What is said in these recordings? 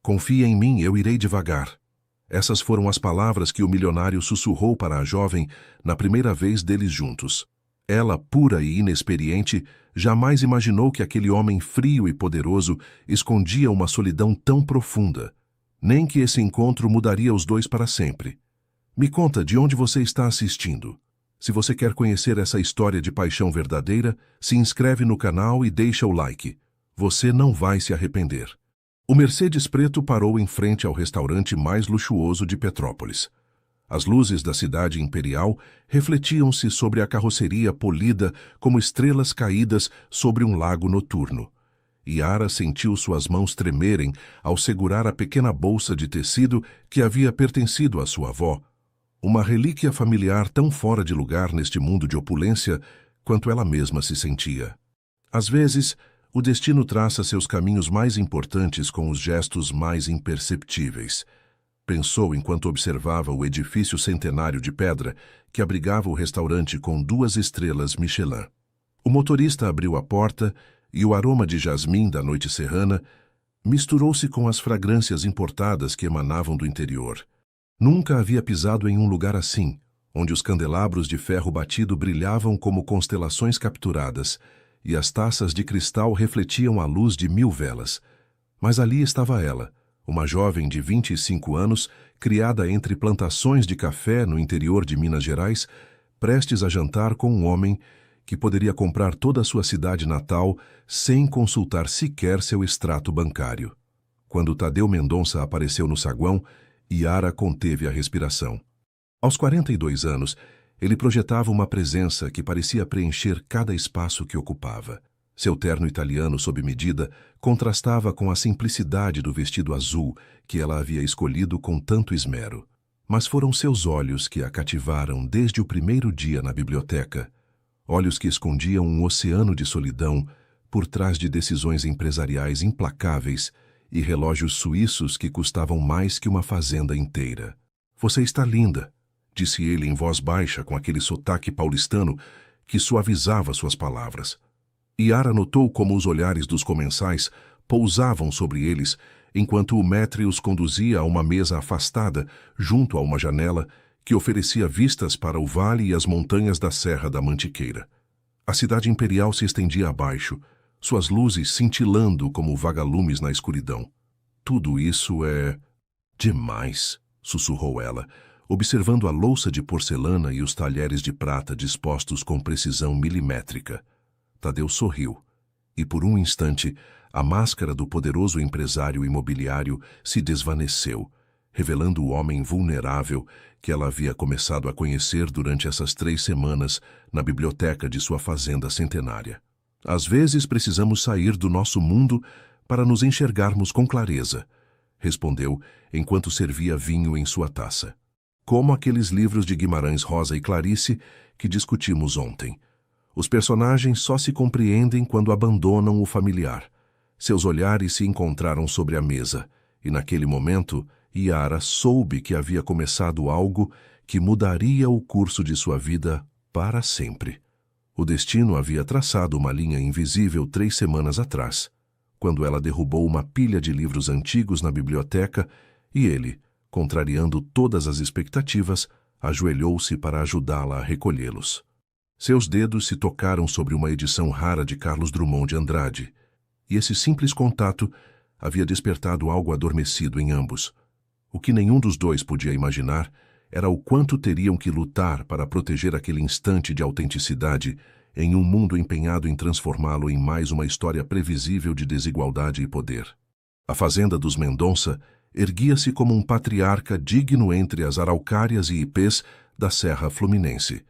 Confia em mim, eu irei devagar. Essas foram as palavras que o milionário sussurrou para a jovem na primeira vez deles juntos. Ela, pura e inexperiente, jamais imaginou que aquele homem frio e poderoso escondia uma solidão tão profunda, nem que esse encontro mudaria os dois para sempre. Me conta de onde você está assistindo. Se você quer conhecer essa história de paixão verdadeira, se inscreve no canal e deixa o like. Você não vai se arrepender. O Mercedes preto parou em frente ao restaurante mais luxuoso de Petrópolis. As luzes da cidade imperial refletiam-se sobre a carroceria polida como estrelas caídas sobre um lago noturno. Yara sentiu suas mãos tremerem ao segurar a pequena bolsa de tecido que havia pertencido à sua avó, uma relíquia familiar tão fora de lugar neste mundo de opulência quanto ela mesma se sentia. Às vezes, o destino traça seus caminhos mais importantes com os gestos mais imperceptíveis. Pensou enquanto observava o edifício centenário de pedra que abrigava o restaurante com 2 estrelas Michelin. O motorista abriu a porta e o aroma de jasmim da noite serrana misturou-se com as fragrâncias importadas que emanavam do interior. Nunca havia pisado em um lugar assim, onde os candelabros de ferro batido brilhavam como constelações capturadas e as taças de cristal refletiam a luz de 1000 velas. Mas ali estava ela, uma jovem de 25 anos, criada entre plantações de café no interior de Minas Gerais, prestes a jantar com um homem que poderia comprar toda a sua cidade natal sem consultar sequer seu extrato bancário. Quando Tadeu Mendonça apareceu no saguão, Yara conteve a respiração. Aos 42 anos, ele projetava uma presença que parecia preencher cada espaço que ocupava. Seu terno italiano sob medida contrastava com a simplicidade do vestido azul que ela havia escolhido com tanto esmero. Mas foram seus olhos que a cativaram desde o primeiro dia na biblioteca. Olhos que escondiam um oceano de solidão por trás de decisões empresariais implacáveis e relógios suíços que custavam mais que uma fazenda inteira. Você está linda, disse ele em voz baixa com aquele sotaque paulistano que suavizava suas palavras. Yara notou como os olhares dos comensais pousavam sobre eles enquanto o maître os conduzia a uma mesa afastada junto a uma janela que oferecia vistas para o vale e as montanhas da Serra da Mantiqueira. A cidade imperial se estendia abaixo, suas luzes cintilando como vagalumes na escuridão. Tudo isso é demais, sussurrou ela, observando a louça de porcelana e os talheres de prata dispostos com precisão milimétrica. Tadeu sorriu, e por um instante a máscara do poderoso empresário imobiliário se desvaneceu, revelando o homem vulnerável que ela havia começado a conhecer durante essas 3 semanas na biblioteca de sua fazenda centenária. Às vezes precisamos sair do nosso mundo para nos enxergarmos com clareza, respondeu enquanto servia vinho em sua taça. Como aqueles livros de Guimarães Rosa e Clarice que discutimos ontem. Os personagens só se compreendem quando abandonam o familiar. Seus olhares se encontraram sobre a mesa, e naquele momento, Yara soube que havia começado algo que mudaria o curso de sua vida para sempre. O destino havia traçado uma linha invisível 3 semanas atrás, quando ela derrubou uma pilha de livros antigos na biblioteca e ele, contrariando todas as expectativas, ajoelhou-se para ajudá-la a recolhê-los. Seus dedos se tocaram sobre uma edição rara de Carlos Drummond de Andrade, e esse simples contato havia despertado algo adormecido em ambos. O que nenhum dos dois podia imaginar era o quanto teriam que lutar para proteger aquele instante de autenticidade em um mundo empenhado em transformá-lo em mais uma história previsível de desigualdade e poder. A fazenda dos Mendonça erguia-se como um patriarca digno entre as araucárias e ipês da Serra Fluminense,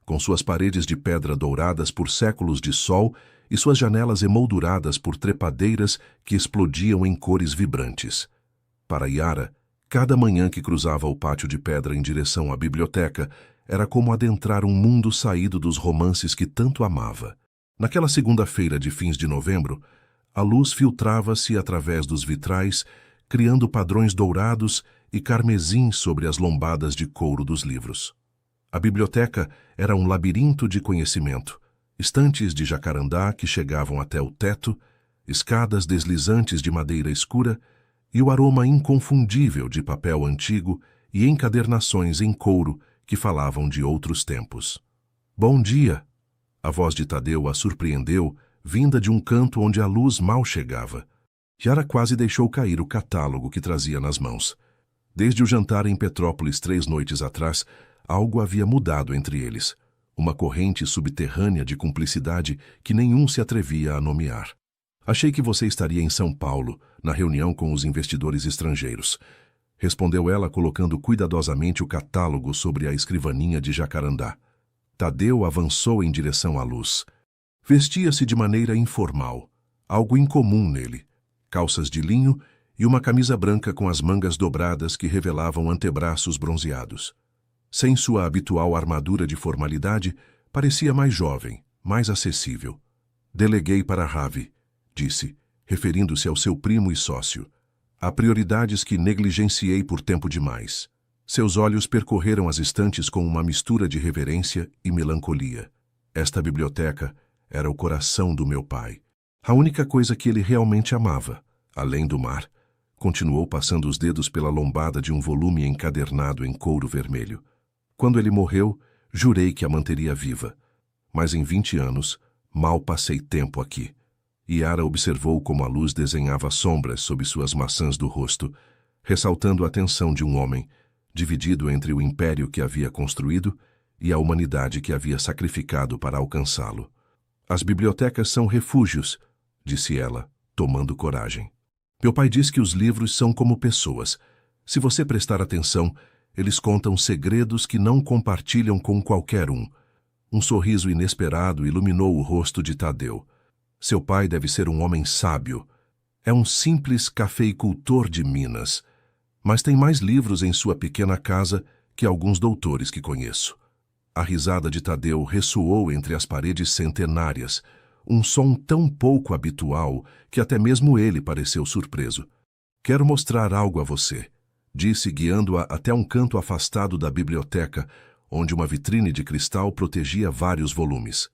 com suas paredes de pedra douradas por séculos de sol e suas janelas emolduradas por trepadeiras que explodiam em cores vibrantes. Para Yara, cada manhã que cruzava o pátio de pedra em direção à biblioteca era como adentrar um mundo saído dos romances que tanto amava. Naquela segunda-feira de fins de novembro, a luz filtrava-se através dos vitrais, criando padrões dourados e carmesim sobre as lombadas de couro dos livros. A biblioteca era um labirinto de conhecimento, estantes de jacarandá que chegavam até o teto, escadas deslizantes de madeira escura e o aroma inconfundível de papel antigo e encadernações em couro que falavam de outros tempos. Bom dia! A voz de Tadeu a surpreendeu, vinda de um canto onde a luz mal chegava. Yara quase deixou cair o catálogo que trazia nas mãos. Desde o jantar em Petrópolis 3 noites atrás, algo havia mudado entre eles. Uma corrente subterrânea de cumplicidade que nenhum se atrevia a nomear. Achei que você estaria em São Paulo, na reunião com os investidores estrangeiros. Respondeu ela, colocando cuidadosamente o catálogo sobre a escrivaninha de jacarandá. Tadeu avançou em direção à luz. Vestia-se de maneira informal, algo incomum nele. Calças de linho e uma camisa branca com as mangas dobradas que revelavam antebraços bronzeados. Sem sua habitual armadura de formalidade, parecia mais jovem, mais acessível. Deleguei para Ravi, disse, referindo-se ao seu primo e sócio. Há prioridades que negligenciei por tempo demais. Seus olhos percorreram as estantes com uma mistura de reverência e melancolia. Esta biblioteca era o coração do meu pai. A única coisa que ele realmente amava, além do mar. Continuou passando os dedos pela lombada de um volume encadernado em couro vermelho. Quando ele morreu, jurei que a manteria viva. Mas em 20 anos, mal passei tempo aqui. Yara observou como a luz desenhava sombras sob suas maçãs do rosto, ressaltando a tensão de um homem, dividido entre o império que havia construído e a humanidade que havia sacrificado para alcançá-lo. As bibliotecas são refúgios, disse ela, tomando coragem. Meu pai diz que os livros são como pessoas. Se você prestar atenção, eles contam segredos que não compartilham com qualquer um. Um sorriso inesperado iluminou o rosto de Tadeu. Seu pai deve ser um homem sábio. É um simples cafeicultor de Minas. Mas tem mais livros em sua pequena casa que alguns doutores que conheço. A risada de Tadeu ressoou entre as paredes centenárias, um som tão pouco habitual que até mesmo ele pareceu surpreso. Quero mostrar algo a você, disse, guiando-a até um canto afastado da biblioteca, onde uma vitrine de cristal protegia vários volumes.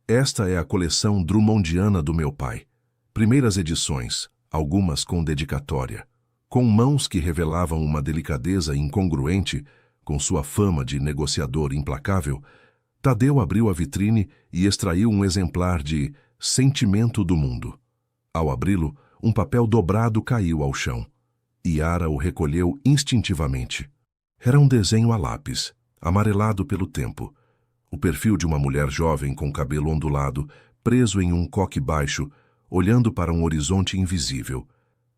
Esta é a coleção drummondiana do meu pai. Primeiras edições, algumas com dedicatória. Com mãos que revelavam uma delicadeza incongruente, com sua fama de negociador implacável, Tadeu abriu a vitrine e extraiu um exemplar de Sentimento do Mundo. Ao abri-lo, um papel dobrado caiu ao chão. Yara o recolheu instintivamente. Era um desenho a lápis, amarelado pelo tempo. O perfil de uma mulher jovem com cabelo ondulado, preso em um coque baixo, olhando para um horizonte invisível.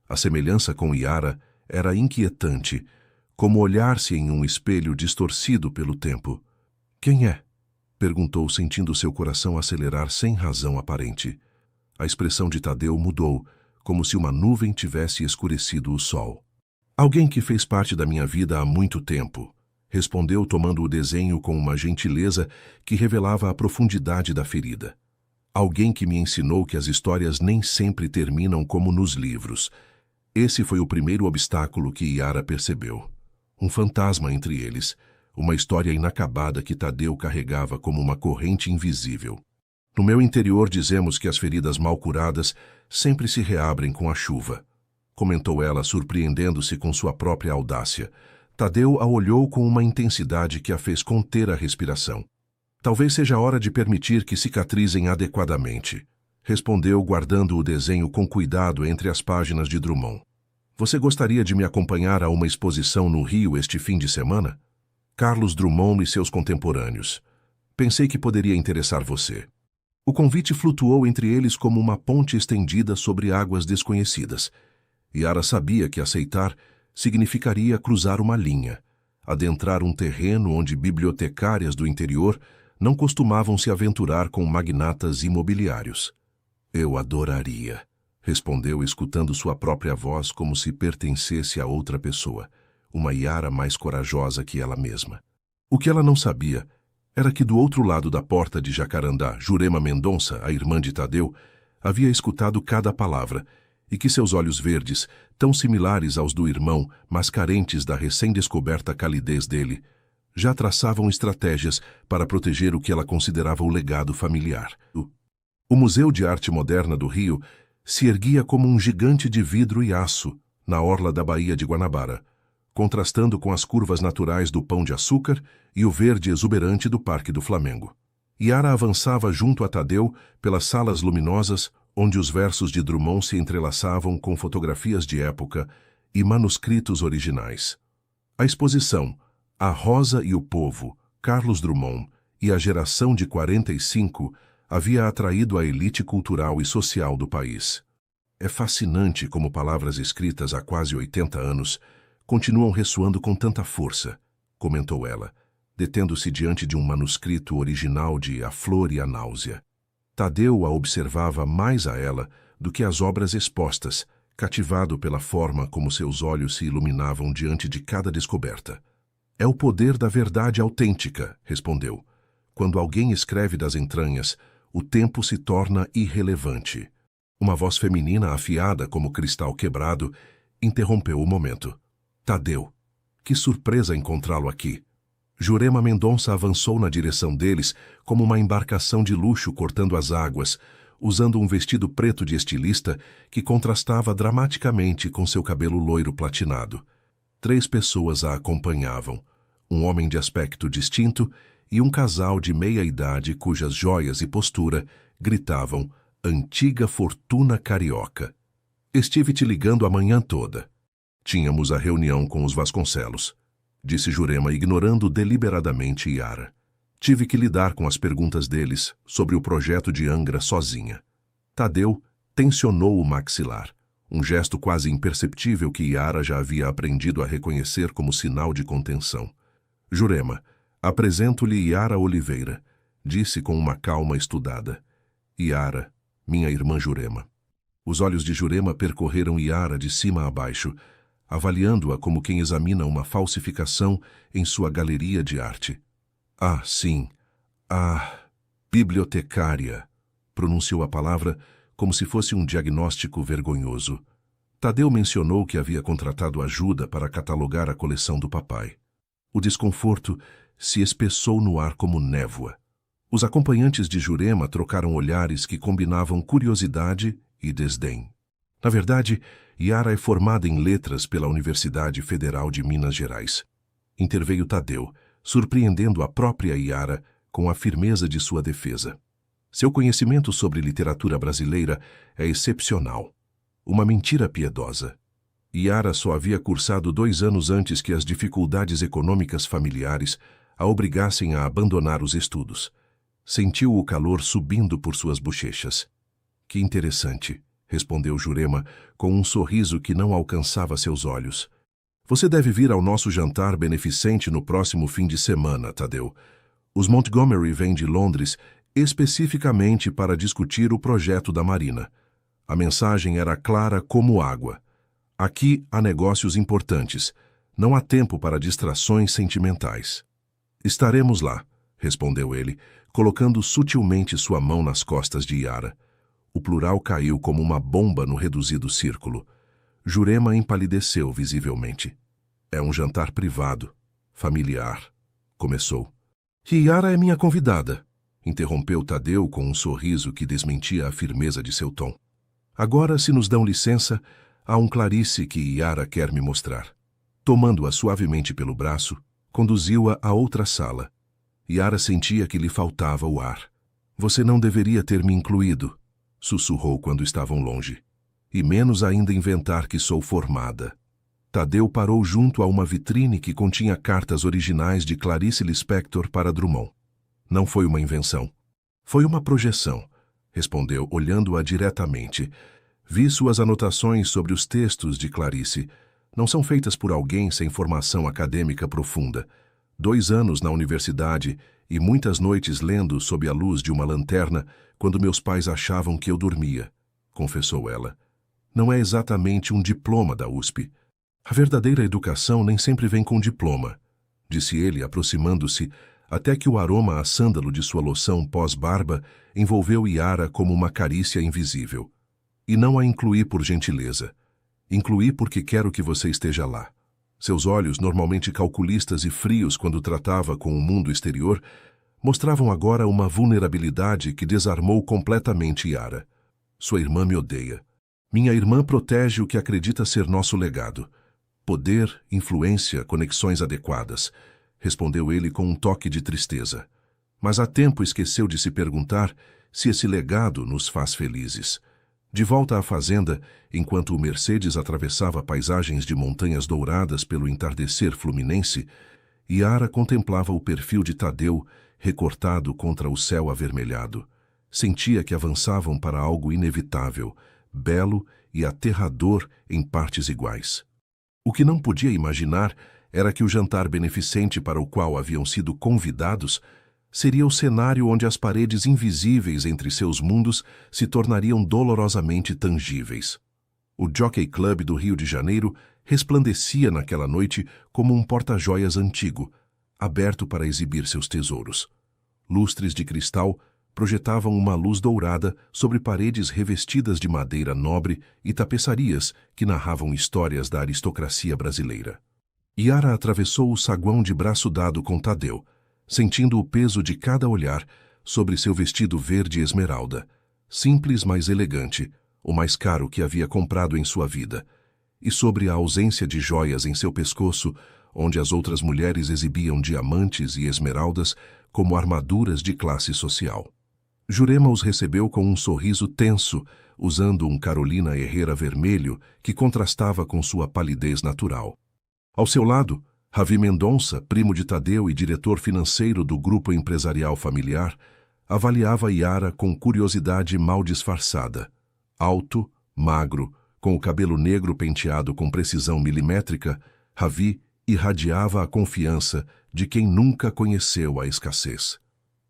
A semelhança com Yara era inquietante, como olhar-se em um espelho distorcido pelo tempo. Quem é? Perguntou, sentindo seu coração acelerar sem razão aparente. A expressão de Tadeu mudou, como se uma nuvem tivesse escurecido o sol. Alguém que fez parte da minha vida há muito tempo, respondeu, tomando o desenho com uma gentileza que revelava a profundidade da ferida. Alguém que me ensinou que as histórias nem sempre terminam como nos livros. Esse foi o primeiro obstáculo que Yara percebeu. Um fantasma entre eles, uma história inacabada que Tadeu carregava como uma corrente invisível. No meu interior dizemos que as feridas mal curadas sempre se reabrem com a chuva, comentou ela, surpreendendo-se com sua própria audácia. Tadeu a olhou com uma intensidade que a fez conter a respiração. Talvez seja hora de permitir que cicatrizem adequadamente, respondeu, guardando o desenho com cuidado entre as páginas de Drummond. Você gostaria de me acompanhar a uma exposição no Rio este fim de semana? Carlos Drummond e seus contemporâneos. Pensei que poderia interessar você. O convite flutuou entre eles como uma ponte estendida sobre águas desconhecidas. Yara sabia que aceitar significaria cruzar uma linha, adentrar um terreno onde bibliotecárias do interior não costumavam se aventurar com magnatas imobiliários. Eu adoraria, respondeu, escutando sua própria voz como se pertencesse a outra pessoa, uma Yara mais corajosa que ela mesma. O que ela não sabia era que do outro lado da porta de Jacarandá, Jurema Mendonça, a irmã de Tadeu, havia escutado cada palavra, e que seus olhos verdes, tão similares aos do irmão, mas carentes da recém-descoberta calidez dele, já traçavam estratégias para proteger o que ela considerava o legado familiar. O Museu de Arte Moderna do Rio se erguia como um gigante de vidro e aço, na orla da Baía de Guanabara, contrastando com as curvas naturais do Pão de Açúcar e o verde exuberante do Parque do Flamengo. Yara avançava junto a Tadeu pelas salas luminosas onde os versos de Drummond se entrelaçavam com fotografias de época e manuscritos originais. A exposição A Rosa e o Povo, Carlos Drummond e a Geração de 45 havia atraído a elite cultural e social do país. É fascinante como palavras escritas há quase 80 anos continuam ressoando com tanta força, comentou ela, detendo-se diante de um manuscrito original de A Flor e a Náusea. Tadeu a observava mais a ela do que as obras expostas, cativado pela forma como seus olhos se iluminavam diante de cada descoberta. É o poder da verdade autêntica, respondeu. Quando alguém escreve das entranhas, o tempo se torna irrelevante. Uma voz feminina afiada como cristal quebrado interrompeu o momento. Tadeu, que surpresa encontrá-lo aqui. Jurema Mendonça avançou na direção deles como uma embarcação de luxo cortando as águas, usando um vestido preto de estilista que contrastava dramaticamente com seu cabelo loiro platinado. 3 pessoas a acompanhavam, um homem de aspecto distinto e um casal de meia-idade cujas joias e postura gritavam Antiga Fortuna Carioca. Estive te ligando a manhã toda. Tínhamos a reunião com os Vasconcelos, disse Jurema, ignorando deliberadamente Yara. Tive que lidar com as perguntas deles sobre o projeto de Angra sozinha. Tadeu tensionou o maxilar, um gesto quase imperceptível que Yara já havia aprendido a reconhecer como sinal de contenção. Jurema, apresento-lhe Yara Oliveira, disse com uma calma estudada. Yara, minha irmã Jurema. Os olhos de Jurema percorreram Yara de cima a baixo, avaliando-a como quem examina uma falsificação em sua galeria de arte. Ah, sim, a bibliotecária, pronunciou a palavra como se fosse um diagnóstico vergonhoso. Tadeu mencionou que havia contratado ajuda para catalogar a coleção do papai. O desconforto se espessou no ar como névoa. Os acompanhantes de Jurema trocaram olhares que combinavam curiosidade e desdém. Na verdade, Yara é formada em letras pela Universidade Federal de Minas Gerais. Interveio Tadeu, surpreendendo a própria Yara com a firmeza de sua defesa. Seu conhecimento sobre literatura brasileira é excepcional. Uma mentira piedosa. Yara só havia cursado 2 anos antes que as dificuldades econômicas familiares a obrigassem a abandonar os estudos. Sentiu o calor subindo por suas bochechas. Que interessante, respondeu Jurema com um sorriso que não alcançava seus olhos. Você deve vir ao nosso jantar beneficente no próximo fim de semana, Tadeu. Os Montgomery vêm de Londres especificamente para discutir o projeto da Marina. A mensagem era clara como água. Aqui há negócios importantes. Não há tempo para distrações sentimentais. Estaremos lá, respondeu ele, colocando sutilmente sua mão nas costas de Yara. O plural caiu como uma bomba no reduzido círculo. Jurema empalideceu visivelmente. É um jantar privado, familiar, começou. Yara é minha convidada, interrompeu Tadeu com um sorriso que desmentia a firmeza de seu tom. Agora, se nos dão licença, há um Clarice que Yara quer me mostrar. Tomando-a suavemente pelo braço, conduziu-a a outra sala. Yara sentia que lhe faltava o ar. Você não deveria ter me incluído, sussurrou quando estavam longe. E menos ainda inventar que sou formada. Tadeu parou junto a uma vitrine que continha cartas originais de Clarice Lispector para Drummond. Não foi uma invenção. Foi uma projeção, respondeu, olhando-a diretamente. Vi suas anotações sobre os textos de Clarice. Não são feitas por alguém sem formação acadêmica profunda. 2 anos na universidade e muitas noites lendo sob a luz de uma lanterna quando meus pais achavam que eu dormia, confessou ela. Não é exatamente um diploma da USP. A verdadeira educação nem sempre vem com diploma, disse ele, aproximando-se, até que o aroma a sândalo de sua loção pós-barba envolveu Yara como uma carícia invisível. E não a incluí por gentileza. Incluí porque quero que você esteja lá. Seus olhos, normalmente calculistas e frios quando tratava com o mundo exterior, mostravam agora uma vulnerabilidade que desarmou completamente Yara. Sua irmã me odeia. Minha irmã protege o que acredita ser nosso legado. Poder, influência, conexões adequadas, respondeu ele com um toque de tristeza. Mas há tempo esqueceu de se perguntar se esse legado nos faz felizes. De volta à fazenda, enquanto o Mercedes atravessava paisagens de montanhas douradas pelo entardecer fluminense, Yara contemplava o perfil de Tadeu recortado contra o céu avermelhado. Sentia que avançavam para algo inevitável, belo e aterrador em partes iguais. O que não podia imaginar era que o jantar beneficente para o qual haviam sido convidados seria o cenário onde as paredes invisíveis entre seus mundos se tornariam dolorosamente tangíveis. O Jockey Club do Rio de Janeiro resplandecia naquela noite como um porta-joias antigo, aberto para exibir seus tesouros. Lustres de cristal projetavam uma luz dourada sobre paredes revestidas de madeira nobre e tapeçarias que narravam histórias da aristocracia brasileira. Yara atravessou o saguão de braço dado com Tadeu, sentindo o peso de cada olhar sobre seu vestido verde esmeralda, simples mas elegante, o mais caro que havia comprado em sua vida, e sobre a ausência de joias em seu pescoço, onde as outras mulheres exibiam diamantes e esmeraldas como armaduras de classe social. Jurema os recebeu com um sorriso tenso, usando um Carolina Herrera vermelho que contrastava com sua palidez natural. Ao seu lado, Ravi Mendonça, primo de Tadeu e diretor financeiro do grupo empresarial familiar, avaliava Yara com curiosidade mal disfarçada. Alto, magro, com o cabelo negro penteado com precisão milimétrica, Ravi irradiava a confiança de quem nunca conheceu a escassez.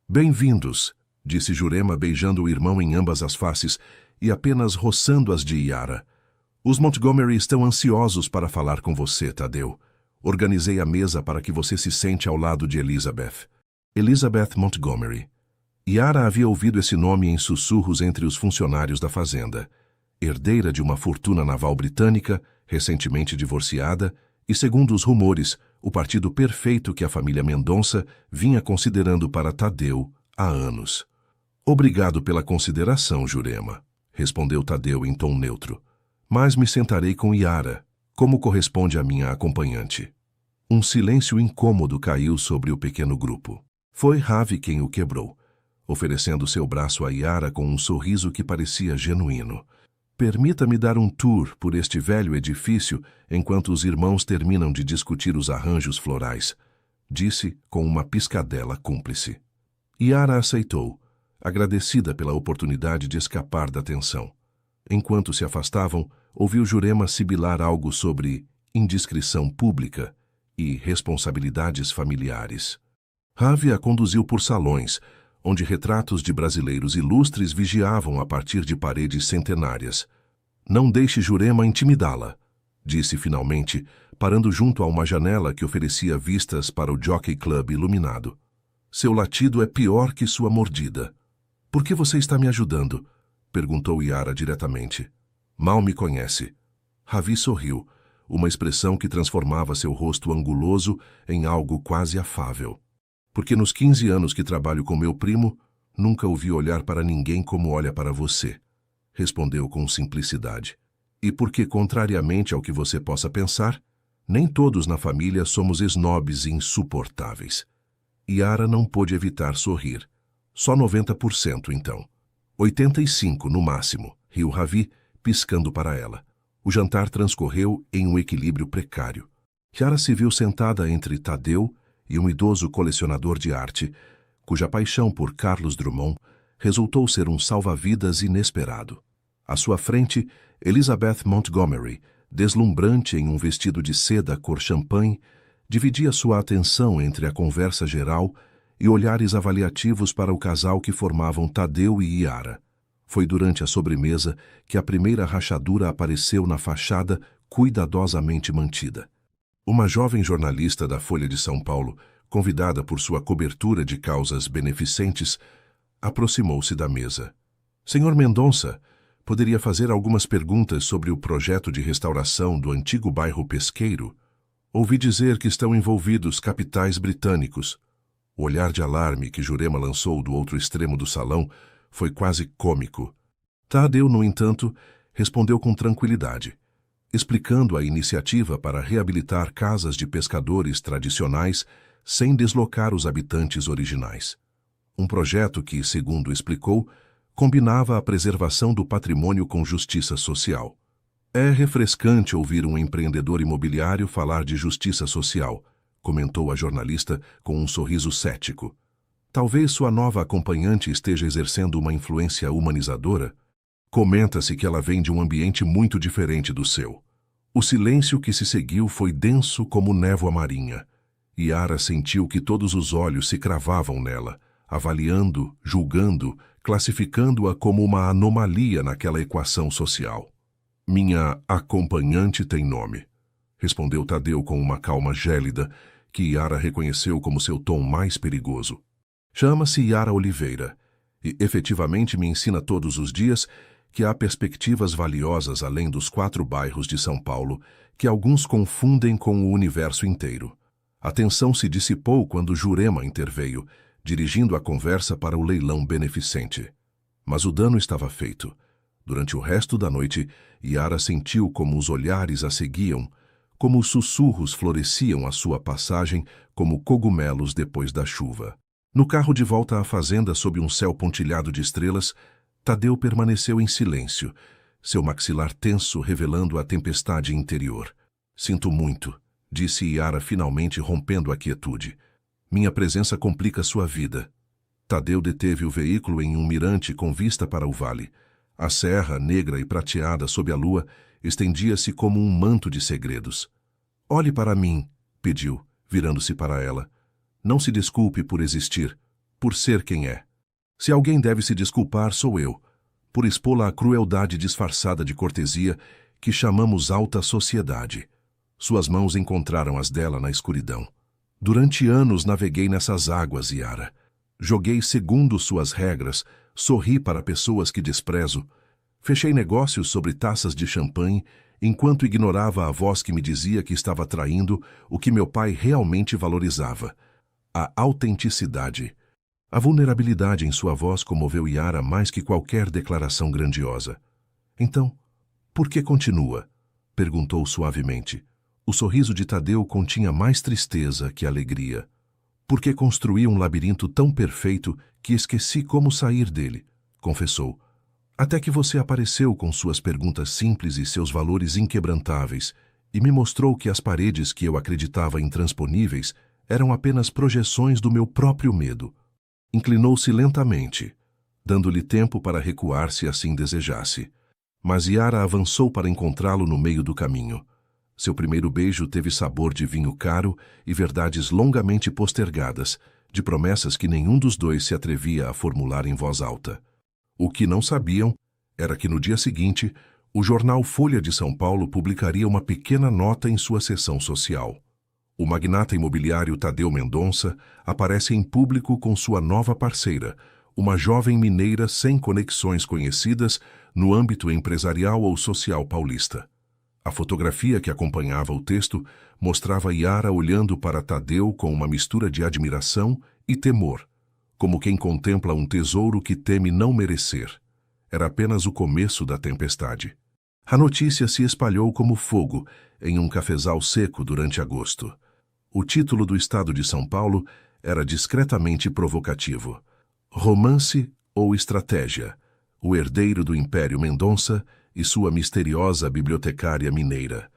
Bem-vindos, disse Jurema beijando o irmão em ambas as faces e apenas roçando as de Yara. Os Montgomery estão ansiosos para falar com você, Tadeu. Organizei a mesa para que você se sente ao lado de Elizabeth. Elizabeth Montgomery. Yara havia ouvido esse nome em sussurros entre os funcionários da fazenda. Herdeira de uma fortuna naval britânica, recentemente divorciada, e, segundo os rumores, o partido perfeito que a família Mendonça vinha considerando para Tadeu há anos. Obrigado pela consideração, Jurema, respondeu Tadeu em tom neutro. Mas me sentarei com Yara, como corresponde à minha acompanhante. Um silêncio incômodo caiu sobre o pequeno grupo. Foi Ravi quem o quebrou, oferecendo seu braço a Yara com um sorriso que parecia genuíno. Permita-me dar um tour por este velho edifício enquanto os irmãos terminam de discutir os arranjos florais, disse com uma piscadela cúmplice. Yara aceitou, agradecida pela oportunidade de escapar da tensão. Enquanto se afastavam, ouviu Jurema sibilar algo sobre indiscrição pública e responsabilidades familiares. Ravi a conduziu por salões, onde retratos de brasileiros ilustres vigiavam a partir de paredes centenárias. Não deixe Jurema intimidá-la, disse finalmente, parando junto a uma janela que oferecia vistas para o Jockey Club iluminado. Seu latido é pior que sua mordida. Por que você está me ajudando? Perguntou Yara diretamente. Mal me conhece. Ravi sorriu, uma expressão que transformava seu rosto anguloso em algo quase afável. Porque nos 15 anos que trabalho com meu primo, nunca o vi olhar para ninguém como olha para você, respondeu com simplicidade. E porque, contrariamente ao que você possa pensar, nem todos na família somos snobs insuportáveis. Yara não pôde evitar sorrir. Só 90%, então. 85% no máximo, riu Ravi, piscando para ela. O jantar transcorreu em um equilíbrio precário. Yara se viu sentada entre Tadeu e um idoso colecionador de arte, cuja paixão por Carlos Drummond resultou ser um salva-vidas inesperado. À sua frente, Elizabeth Montgomery, deslumbrante em um vestido de seda cor champanhe, dividia sua atenção entre a conversa geral e olhares avaliativos para o casal que formavam Tadeu e Yara. Foi durante a sobremesa que a primeira rachadura apareceu na fachada cuidadosamente mantida. Uma jovem jornalista da Folha de São Paulo, convidada por sua cobertura de causas beneficentes, aproximou-se da mesa. Senhor Mendonça, poderia fazer algumas perguntas sobre o projeto de restauração do antigo bairro Pesqueiro? Ouvi dizer que estão envolvidos capitais britânicos. O olhar de alarme que Jurema lançou do outro extremo do salão foi quase cômico. Tadeu, no entanto, respondeu com tranquilidade, explicando a iniciativa para reabilitar casas de pescadores tradicionais sem deslocar os habitantes originais. Um projeto que, segundo explicou, combinava a preservação do patrimônio com justiça social. É refrescante ouvir um empreendedor imobiliário falar de justiça social, comentou a jornalista com um sorriso cético. Talvez sua nova acompanhante esteja exercendo uma influência humanizadora? Comenta-se que ela vem de um ambiente muito diferente do seu. O silêncio que se seguiu foi denso como névoa marinha. Yara sentiu que todos os olhos se cravavam nela, avaliando, julgando, classificando-a como uma anomalia naquela equação social. Minha acompanhante tem nome, respondeu Tadeu com uma calma gélida, que Yara reconheceu como seu tom mais perigoso. Chama-se Yara Oliveira, e efetivamente me ensina todos os dias que há perspectivas valiosas além dos 4 bairros de São Paulo, que alguns confundem com o universo inteiro. A tensão se dissipou quando Jurema interveio, dirigindo a conversa para o leilão beneficente. Mas o dano estava feito. Durante o resto da noite, Yara sentiu como os olhares a seguiam, como os sussurros floresciam à sua passagem como cogumelos depois da chuva. No carro de volta à fazenda sob um céu pontilhado de estrelas, Tadeu permaneceu em silêncio, seu maxilar tenso revelando a tempestade interior. Sinto muito, disse Yara finalmente rompendo a quietude. Minha presença complica sua vida. Tadeu deteve o veículo em um mirante com vista para o vale. A serra, negra e prateada sob a lua, estendia-se como um manto de segredos. Olhe para mim, pediu, virando-se para ela. Não se desculpe por existir, por ser quem é. Se alguém deve se desculpar, sou eu, por expô-la à crueldade disfarçada de cortesia que chamamos alta sociedade. Suas mãos encontraram as dela na escuridão. Durante anos naveguei nessas águas, Yara. Joguei segundo suas regras, sorri para pessoas que desprezo. Fechei negócios sobre taças de champanhe, enquanto ignorava a voz que me dizia que estava traindo o que meu pai realmente valorizava. A autenticidade. A vulnerabilidade em sua voz comoveu Yara mais que qualquer declaração grandiosa. Então, por que continua? Perguntou suavemente. O sorriso de Tadeu continha mais tristeza que alegria. Por que construí um labirinto tão perfeito que esqueci como sair dele? Confessou. Até que você apareceu com suas perguntas simples e seus valores inquebrantáveis e me mostrou que as paredes que eu acreditava intransponíveis eram apenas projeções do meu próprio medo. Inclinou-se lentamente, dando-lhe tempo para recuar se assim desejasse. Mas Yara avançou para encontrá-lo no meio do caminho. Seu primeiro beijo teve sabor de vinho caro e verdades longamente postergadas, de promessas que nenhum dos dois se atrevia a formular em voz alta. O que não sabiam era que no dia seguinte, o jornal Folha de São Paulo publicaria uma pequena nota em sua seção social. O magnata imobiliário Tadeu Mendonça aparece em público com sua nova parceira, uma jovem mineira sem conexões conhecidas no âmbito empresarial ou social paulista. A fotografia que acompanhava o texto mostrava Yara olhando para Tadeu com uma mistura de admiração e temor, como quem contempla um tesouro que teme não merecer. Era apenas o começo da tempestade. A notícia se espalhou como fogo em um cafezal seco durante agosto. O título do estado de São Paulo era discretamente provocativo. Romance ou estratégia? O herdeiro do Império Mendonça e sua misteriosa bibliotecária mineira.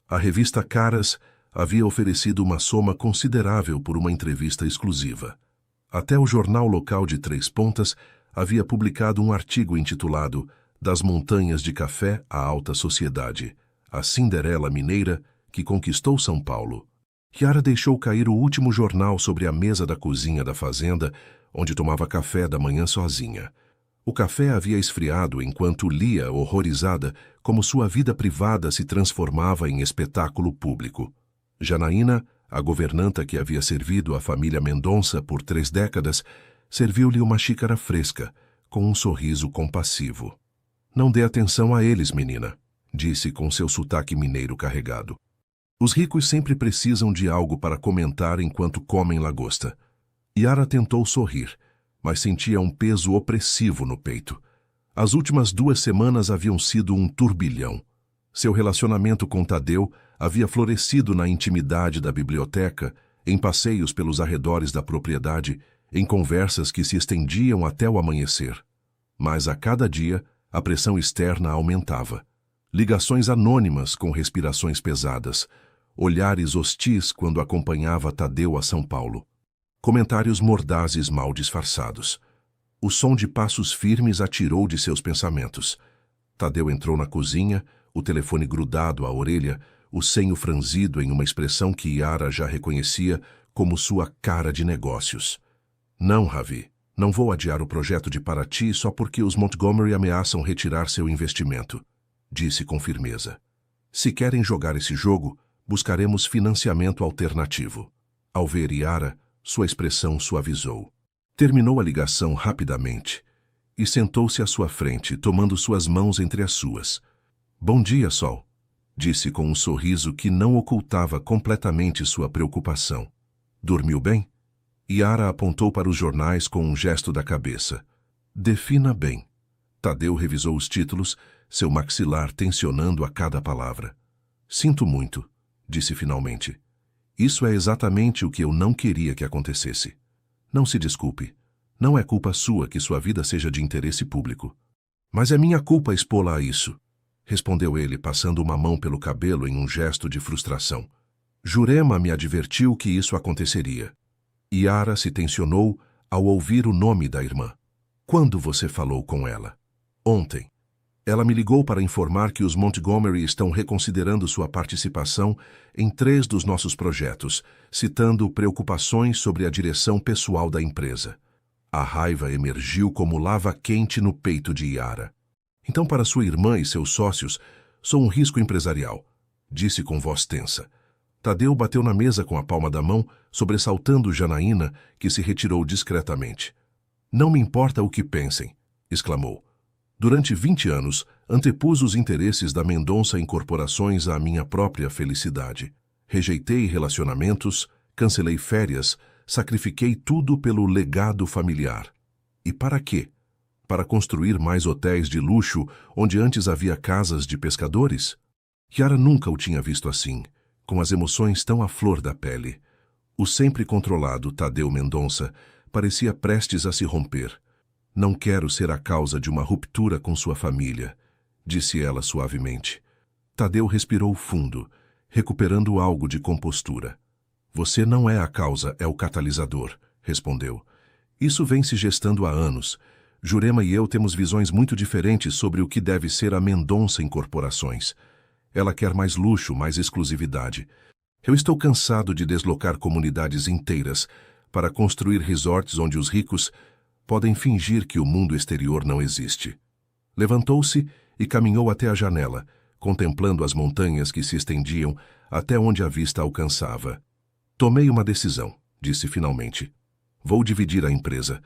A revista Caras havia oferecido uma soma considerável por uma entrevista exclusiva. Até o jornal local de Três Pontas havia publicado um artigo intitulado Das Montanhas de Café à Alta Sociedade, a Cinderela Mineira que conquistou São Paulo. Yara deixou cair o último jornal sobre a mesa da cozinha da fazenda, onde tomava café da manhã sozinha. O café havia esfriado enquanto lia, horrorizada, como sua vida privada se transformava em espetáculo público. Janaína, a governanta que havia servido a família Mendonça por 3 décadas, serviu-lhe uma xícara fresca, com um sorriso compassivo. Não dê atenção a eles, menina, disse com seu sotaque mineiro carregado. Os ricos sempre precisam de algo para comentar enquanto comem lagosta. Yara tentou sorrir, mas sentia um peso opressivo no peito. As últimas 2 semanas haviam sido um turbilhão. Seu relacionamento com Tadeu havia florescido na intimidade da biblioteca, em passeios pelos arredores da propriedade, em conversas que se estendiam até o amanhecer. Mas a cada dia, a pressão externa aumentava. Ligações anônimas com respirações pesadas, olhares hostis quando acompanhava Tadeu a São Paulo. Comentários mordazes mal disfarçados. O som de passos firmes atirou de seus pensamentos. Tadeu entrou na cozinha, o telefone grudado à orelha, o senho franzido em uma expressão que Yara já reconhecia como sua cara de negócios. Não, Ravi, não vou adiar o projeto de Paraty só porque os Montgomery ameaçam retirar seu investimento, disse com firmeza. Se querem jogar esse jogo, buscaremos financiamento alternativo. Ao ver Yara, sua expressão suavizou. Terminou a ligação rapidamente e sentou-se à sua frente, tomando suas mãos entre as suas. Bom dia, Sol, disse com um sorriso que não ocultava completamente sua preocupação. Dormiu bem? Yara apontou para os jornais com um gesto da cabeça. Defina bem. Tadeu revisou os títulos, seu maxilar tensionando a cada palavra. Sinto muito, disse finalmente. Isso é exatamente o que eu não queria que acontecesse. Não se desculpe. Não é culpa sua que sua vida seja de interesse público. Mas é minha culpa expô-la a isso, respondeu ele, passando uma mão pelo cabelo em um gesto de frustração. Jurema me advertiu que isso aconteceria. Yara se tensionou ao ouvir o nome da irmã. Quando você falou com ela? Ontem. Ela me ligou para informar que os Montgomery estão reconsiderando sua participação em 3 dos nossos projetos, citando preocupações sobre a direção pessoal da empresa. A raiva emergiu como lava quente no peito de Yara. Então, para sua irmã e seus sócios, sou um risco empresarial, disse com voz tensa. Tadeu bateu na mesa com a palma da mão, sobressaltando Janaína, que se retirou discretamente. Não me importa o que pensem, exclamou. Durante 20 anos, antepus os interesses da Mendonça Incorporações à minha própria felicidade. Rejeitei relacionamentos, cancelei férias, sacrifiquei tudo pelo legado familiar. E para quê? Para construir mais hotéis de luxo onde antes havia casas de pescadores? Yara nunca o tinha visto assim, com as emoções tão à flor da pele. O sempre controlado Tadeu Mendonça parecia prestes a se romper. Não quero ser a causa de uma ruptura com sua família, disse ela suavemente. Tadeu respirou fundo, recuperando algo de compostura. Você não é a causa, é o catalisador, respondeu. Isso vem se gestando há anos. Jurema e eu temos visões muito diferentes sobre o que deve ser a Mendonça Incorporações. Ela quer mais luxo, mais exclusividade. Eu estou cansado de deslocar comunidades inteiras para construir resorts onde os ricos podem fingir que o mundo exterior não existe. Levantou-se e caminhou até a janela, contemplando as montanhas que se estendiam até onde a vista alcançava. Tomei uma decisão, disse finalmente. Vou dividir a empresa.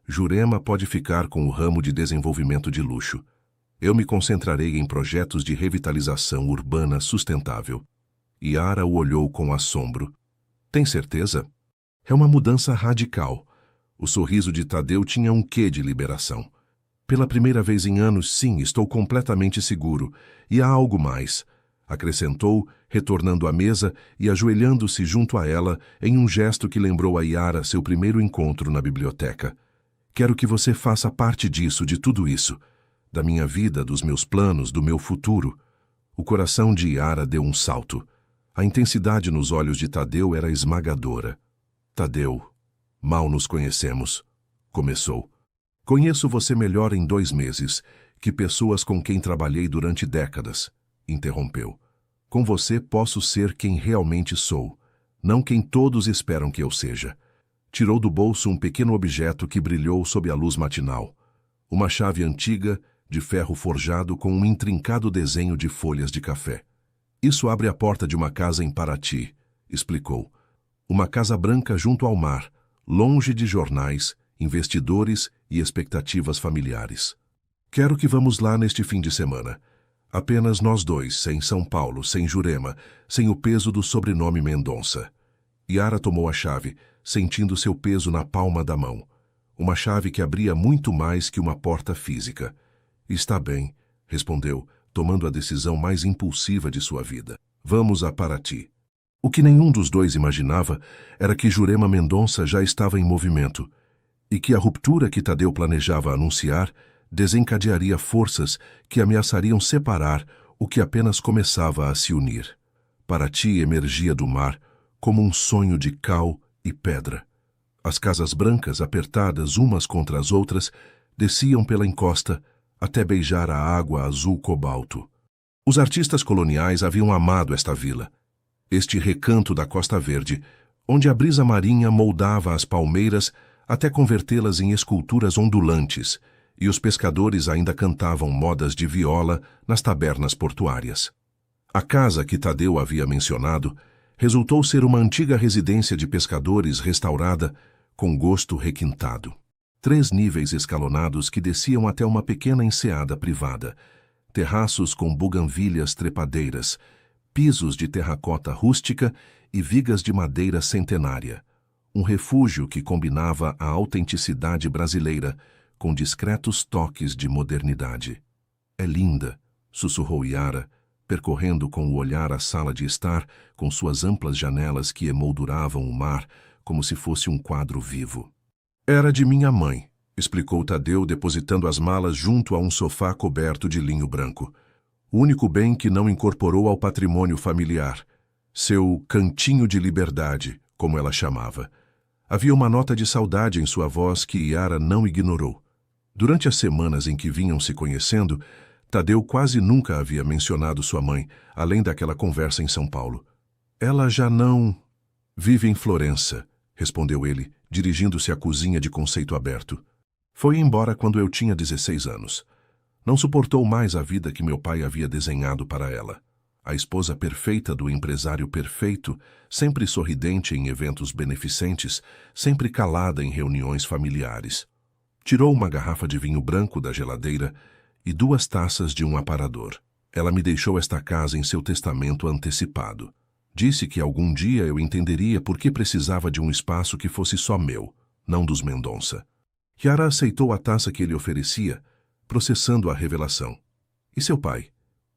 Jurema pode ficar com o ramo de desenvolvimento de luxo. Eu me concentrarei em projetos de revitalização urbana sustentável. Yara o olhou com assombro. Tem certeza? É uma mudança radical. O sorriso de Tadeu tinha um quê de liberação. Pela primeira vez em anos, sim, estou completamente seguro. E há algo mais, acrescentou, retornando à mesa e ajoelhando-se junto a ela em um gesto que lembrou a Yara seu primeiro encontro na biblioteca. Quero que você faça parte disso, de tudo isso. Da minha vida, dos meus planos, do meu futuro. O coração de Yara deu um salto. A intensidade nos olhos de Tadeu era esmagadora. Tadeu, mal nos conhecemos, começou. Conheço você melhor em 2 meses que pessoas com quem trabalhei durante décadas, interrompeu. Com você posso ser quem realmente sou, não quem todos esperam que eu seja. Tirou do bolso um pequeno objeto que brilhou sob a luz matinal. Uma chave antiga, de ferro forjado com um intrincado desenho de folhas de café. Isso abre a porta de uma casa em Paraty, explicou. Uma casa branca junto ao mar, longe de jornais, investidores e expectativas familiares. Quero que vamos lá neste fim de semana. Apenas nós 2, sem São Paulo, sem Jurema, sem o peso do sobrenome Mendonça. Yara tomou a chave, sentindo seu peso na palma da mão. Uma chave que abria muito mais que uma porta física. Está bem, respondeu, tomando a decisão mais impulsiva de sua vida. Vamos a Paraty. O que nenhum dos dois imaginava era que Jurema Mendonça já estava em movimento e que a ruptura que Tadeu planejava anunciar desencadearia forças que ameaçariam separar o que apenas começava a se unir. Paraty emergia do mar como um sonho de cal e pedra. As casas brancas, apertadas umas contra as outras, desciam pela encosta até beijar a água azul cobalto. Os artistas coloniais haviam amado esta vila, este recanto da Costa Verde, onde a brisa marinha moldava as palmeiras até convertê-las em esculturas ondulantes, e os pescadores ainda cantavam modas de viola nas tabernas portuárias. A casa que Tadeu havia mencionado resultou ser uma antiga residência de pescadores restaurada com gosto requintado. 3 níveis escalonados que desciam até uma pequena enseada privada, terraços com buganvílias trepadeiras, pisos de terracota rústica e vigas de madeira centenária. Um refúgio que combinava a autenticidade brasileira com discretos toques de modernidade. É linda, sussurrou Yara, percorrendo com o olhar a sala de estar, com suas amplas janelas que emolduravam o mar como se fosse um quadro vivo. Era de minha mãe, explicou Tadeu, depositando as malas junto a um sofá coberto de linho branco. O único bem que não incorporou ao patrimônio familiar. Seu cantinho de liberdade, como ela chamava. Havia uma nota de saudade em sua voz que Yara não ignorou. Durante as semanas em que vinham se conhecendo, Tadeu quase nunca havia mencionado sua mãe, além daquela conversa em São Paulo. Ela já não... vive em Florença, respondeu ele, dirigindo-se à cozinha de conceito aberto. Foi embora quando eu tinha 16 anos. Não suportou mais a vida que meu pai havia desenhado para ela. A esposa perfeita do empresário perfeito, sempre sorridente em eventos beneficentes, sempre calada em reuniões familiares. Tirou uma garrafa de vinho branco da geladeira e 2 taças de um aparador. Ela me deixou esta casa em seu testamento antecipado. Disse que algum dia eu entenderia por que precisava de um espaço que fosse só meu, não dos Mendonça. Yara aceitou a taça que ele oferecia, processando a revelação. E seu pai?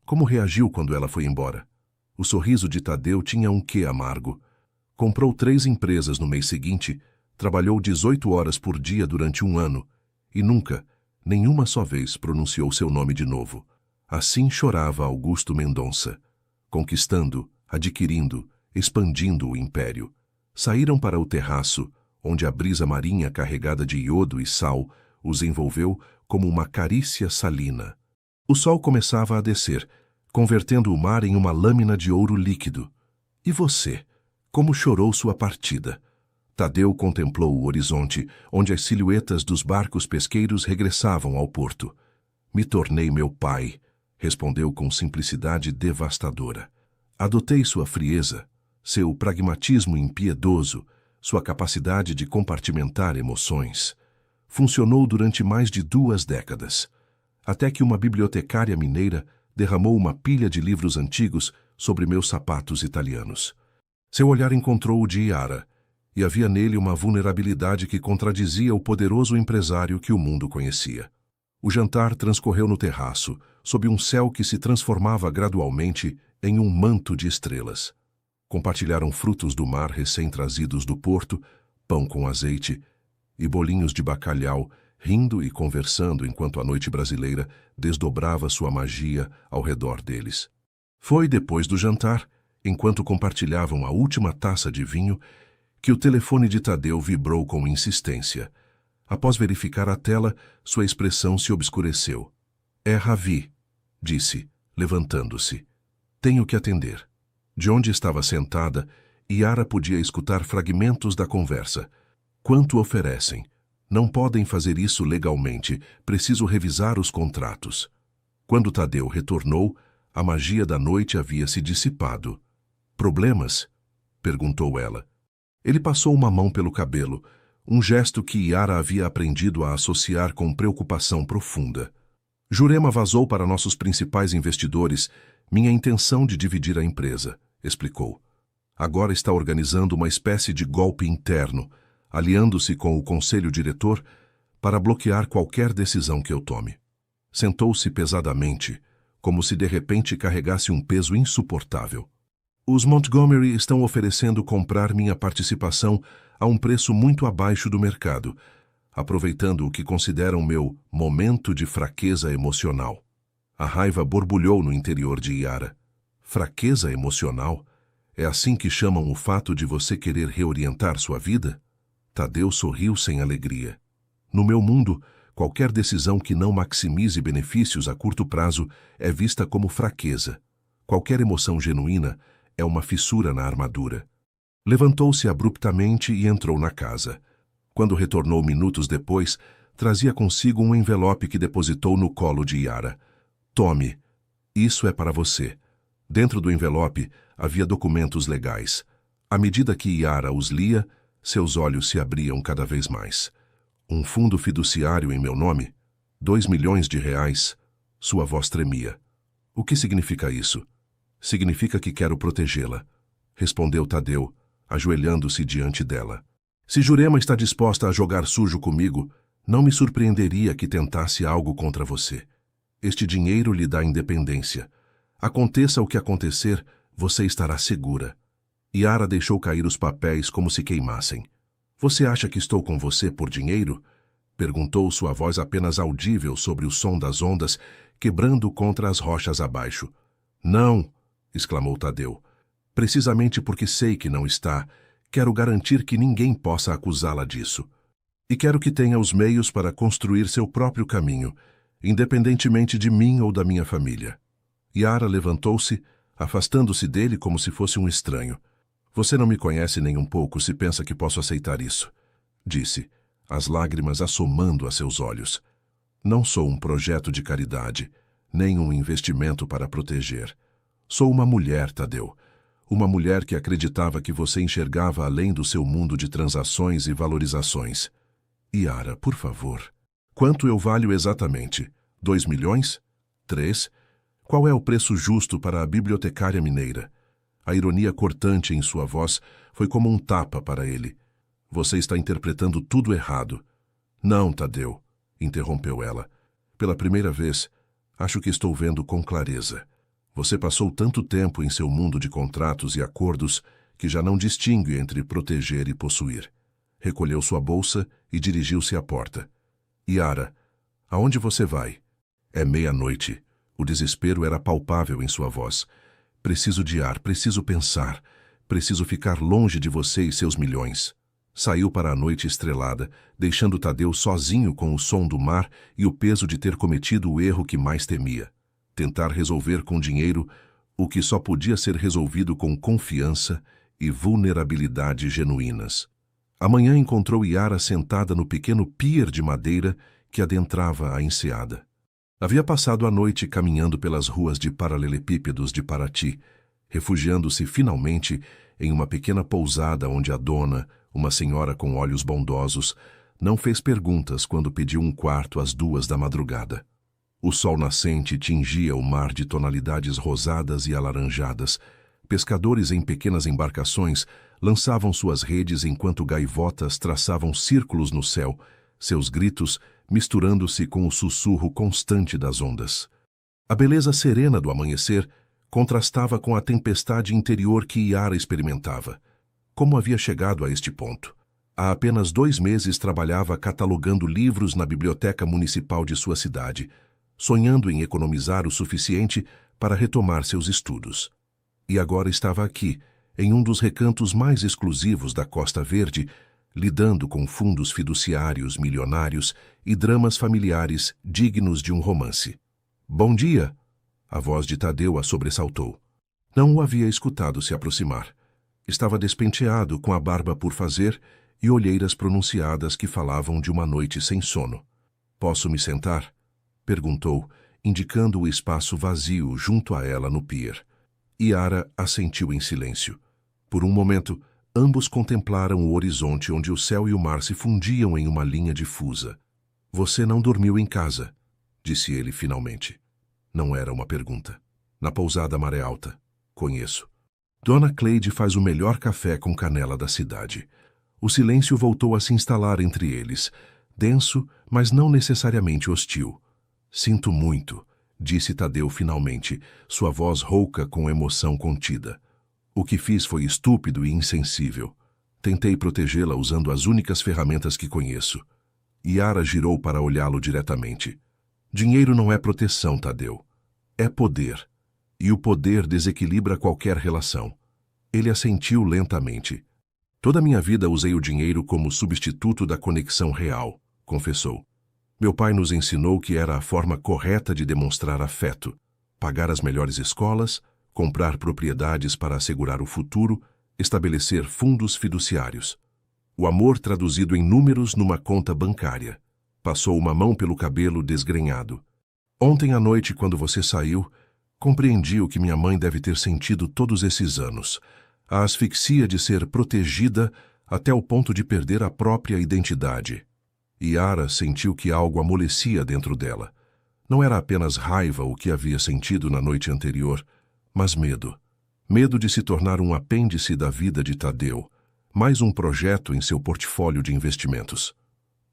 Como reagiu quando ela foi embora? O sorriso de Tadeu tinha um quê amargo. Comprou 3 empresas no mês seguinte, trabalhou 18 horas por dia durante 1 ano e nunca, nenhuma só vez, pronunciou seu nome de novo. Assim chorava Augusto Mendonça, conquistando, adquirindo, expandindo o império. Saíram para o terraço, onde a brisa marinha carregada de iodo e sal os envolveu como uma carícia salina. O sol começava a descer, convertendo o mar em uma lâmina de ouro líquido. E você? Como chorou sua partida? Tadeu contemplou o horizonte, onde as silhuetas dos barcos pesqueiros regressavam ao porto. Me tornei meu pai, respondeu com simplicidade devastadora. Adotei sua frieza, seu pragmatismo impiedoso, sua capacidade de compartimentar emoções. Funcionou durante mais de 2 décadas, até que uma bibliotecária mineira derramou uma pilha de livros antigos sobre meus sapatos italianos. Seu olhar encontrou o de Yara, e havia nele uma vulnerabilidade que contradizia o poderoso empresário que o mundo conhecia. O jantar transcorreu no terraço, sob um céu que se transformava gradualmente em um manto de estrelas. Compartilharam frutos do mar recém-trazidos do porto, pão com azeite e bolinhos de bacalhau, rindo e conversando enquanto a noite brasileira desdobrava sua magia ao redor deles. Foi depois do jantar, enquanto compartilhavam a última taça de vinho, que o telefone de Tadeu vibrou com insistência. Após verificar a tela, sua expressão se obscureceu. É Ravi, disse, levantando-se. Tenho que atender. De onde estava sentada, Yara podia escutar fragmentos da conversa. Quanto oferecem? Não podem fazer isso legalmente. Preciso revisar os contratos. Quando Tadeu retornou, a magia da noite havia se dissipado. Problemas? Perguntou ela. Ele passou uma mão pelo cabelo, um gesto que Yara havia aprendido a associar com preocupação profunda. Jurema vazou para nossos principais investidores minha intenção de dividir a empresa, explicou. Agora está organizando uma espécie de golpe interno, aliando-se com o conselho diretor para bloquear qualquer decisão que eu tome. Sentou-se pesadamente, como se de repente carregasse um peso insuportável. Os Montgomery estão oferecendo comprar minha participação a um preço muito abaixo do mercado, aproveitando o que consideram meu momento de fraqueza emocional. A raiva borbulhou no interior de Yara. Fraqueza emocional? É assim que chamam o fato de você querer reorientar sua vida? Tadeu sorriu sem alegria. No meu mundo, qualquer decisão que não maximize benefícios a curto prazo é vista como fraqueza. Qualquer emoção genuína é uma fissura na armadura. Levantou-se abruptamente e entrou na casa. Quando retornou minutos depois, trazia consigo um envelope que depositou no colo de Yara. Tome. Isso é para você. Dentro do envelope havia documentos legais. À medida que Yara os lia, seus olhos se abriam cada vez mais. Um fundo fiduciário em meu nome? 2 milhões de reais? Sua voz tremia. O que significa isso? Significa que quero protegê-la, respondeu Tadeu, ajoelhando-se diante dela. Se Jurema está disposta a jogar sujo comigo, não me surpreenderia que tentasse algo contra você. Este dinheiro lhe dá independência. Aconteça o que acontecer, você estará segura. Yara deixou cair os papéis como se queimassem. Você acha que estou com você por dinheiro? Perguntou sua voz apenas audível sobre o som das ondas, quebrando contra as rochas abaixo. Não! Exclamou Tadeu. Precisamente porque sei que não está, quero garantir que ninguém possa acusá-la disso. E quero que tenha os meios para construir seu próprio caminho, independentemente de mim ou da minha família. Yara levantou-se, afastando-se dele como se fosse um estranho. Você não me conhece nem um pouco se pensa que posso aceitar isso, disse, as lágrimas assomando a seus olhos. Não sou um projeto de caridade, nem um investimento para proteger. Sou uma mulher, Tadeu. Uma mulher que acreditava que você enxergava além do seu mundo de transações e valorizações. Yara, por favor. Quanto eu valho exatamente? 2 milhões? 3? Qual é o preço justo para a bibliotecária mineira? A ironia cortante em sua voz foi como um tapa para ele. Você está interpretando tudo errado. Não, Tadeu, interrompeu ela. Pela primeira vez, acho que estou vendo com clareza. Você passou tanto tempo em seu mundo de contratos e acordos que já não distingue entre proteger e possuir. Recolheu sua bolsa e dirigiu-se à porta. Yara, aonde você vai? É meia-noite. O desespero era palpável em sua voz. Preciso de ar, preciso pensar. Preciso ficar longe de você e seus milhões. Saiu para a noite estrelada, deixando Tadeu sozinho com o som do mar e o peso de ter cometido o erro que mais temia. Tentar resolver com dinheiro o que só podia ser resolvido com confiança e vulnerabilidade genuínas. Amanhã encontrou Yara sentada no pequeno pier de madeira que adentrava a enseada. Havia passado a noite caminhando pelas ruas de paralelepípedos de Paraty, refugiando-se finalmente em uma pequena pousada onde a dona, uma senhora com olhos bondosos, não fez perguntas quando pediu um quarto às 2 da madrugada. O sol nascente tingia o mar de tonalidades rosadas e alaranjadas. Pescadores em pequenas embarcações lançavam suas redes enquanto gaivotas traçavam círculos no céu, seus gritos misturando-se com o sussurro constante das ondas. A beleza serena do amanhecer contrastava com a tempestade interior que Yara experimentava. Como havia chegado a este ponto? Há apenas 2 meses trabalhava catalogando livros na biblioteca municipal de sua cidade, sonhando em economizar o suficiente para retomar seus estudos. E agora estava aqui, em um dos recantos mais exclusivos da Costa Verde, lidando com fundos fiduciários milionários e dramas familiares dignos de um romance. Bom dia! A voz de Tadeu a sobressaltou. Não o havia escutado se aproximar. Estava despenteado, com a barba por fazer e olheiras pronunciadas que falavam de uma noite sem sono. Posso me sentar? Perguntou, indicando o espaço vazio junto a ela no pier. Yara assentiu em silêncio. Por um momento, ambos contemplaram o horizonte onde o céu e o mar se fundiam em uma linha difusa. Você não dormiu em casa, disse ele finalmente. Não era uma pergunta. Na pousada Maré Alta. Conheço. Dona Cleide faz o melhor café com canela da cidade. O silêncio voltou a se instalar entre eles, denso, mas não necessariamente hostil. Sinto muito, disse Tadeu finalmente, sua voz rouca com emoção contida. O que fiz foi estúpido e insensível. Tentei protegê-la usando as únicas ferramentas que conheço. Yara girou para olhá-lo diretamente. Dinheiro não é proteção, Tadeu. É poder. E o poder desequilibra qualquer relação. Ele assentiu lentamente. Toda minha vida usei o dinheiro como substituto da conexão real, confessou. Meu pai nos ensinou que era a forma correta de demonstrar afeto. Pagar as melhores escolas, comprar propriedades para assegurar o futuro, estabelecer fundos fiduciários. O amor traduzido em números numa conta bancária. Passou uma mão pelo cabelo desgrenhado. Ontem à noite, quando você saiu, compreendi o que minha mãe deve ter sentido todos esses anos. A asfixia de ser protegida até o ponto de perder a própria identidade. Yara sentiu que algo amolecia dentro dela. Não era apenas raiva o que havia sentido na noite anterior, mas medo. Medo de se tornar um apêndice da vida de Tadeu, mais um projeto em seu portfólio de investimentos.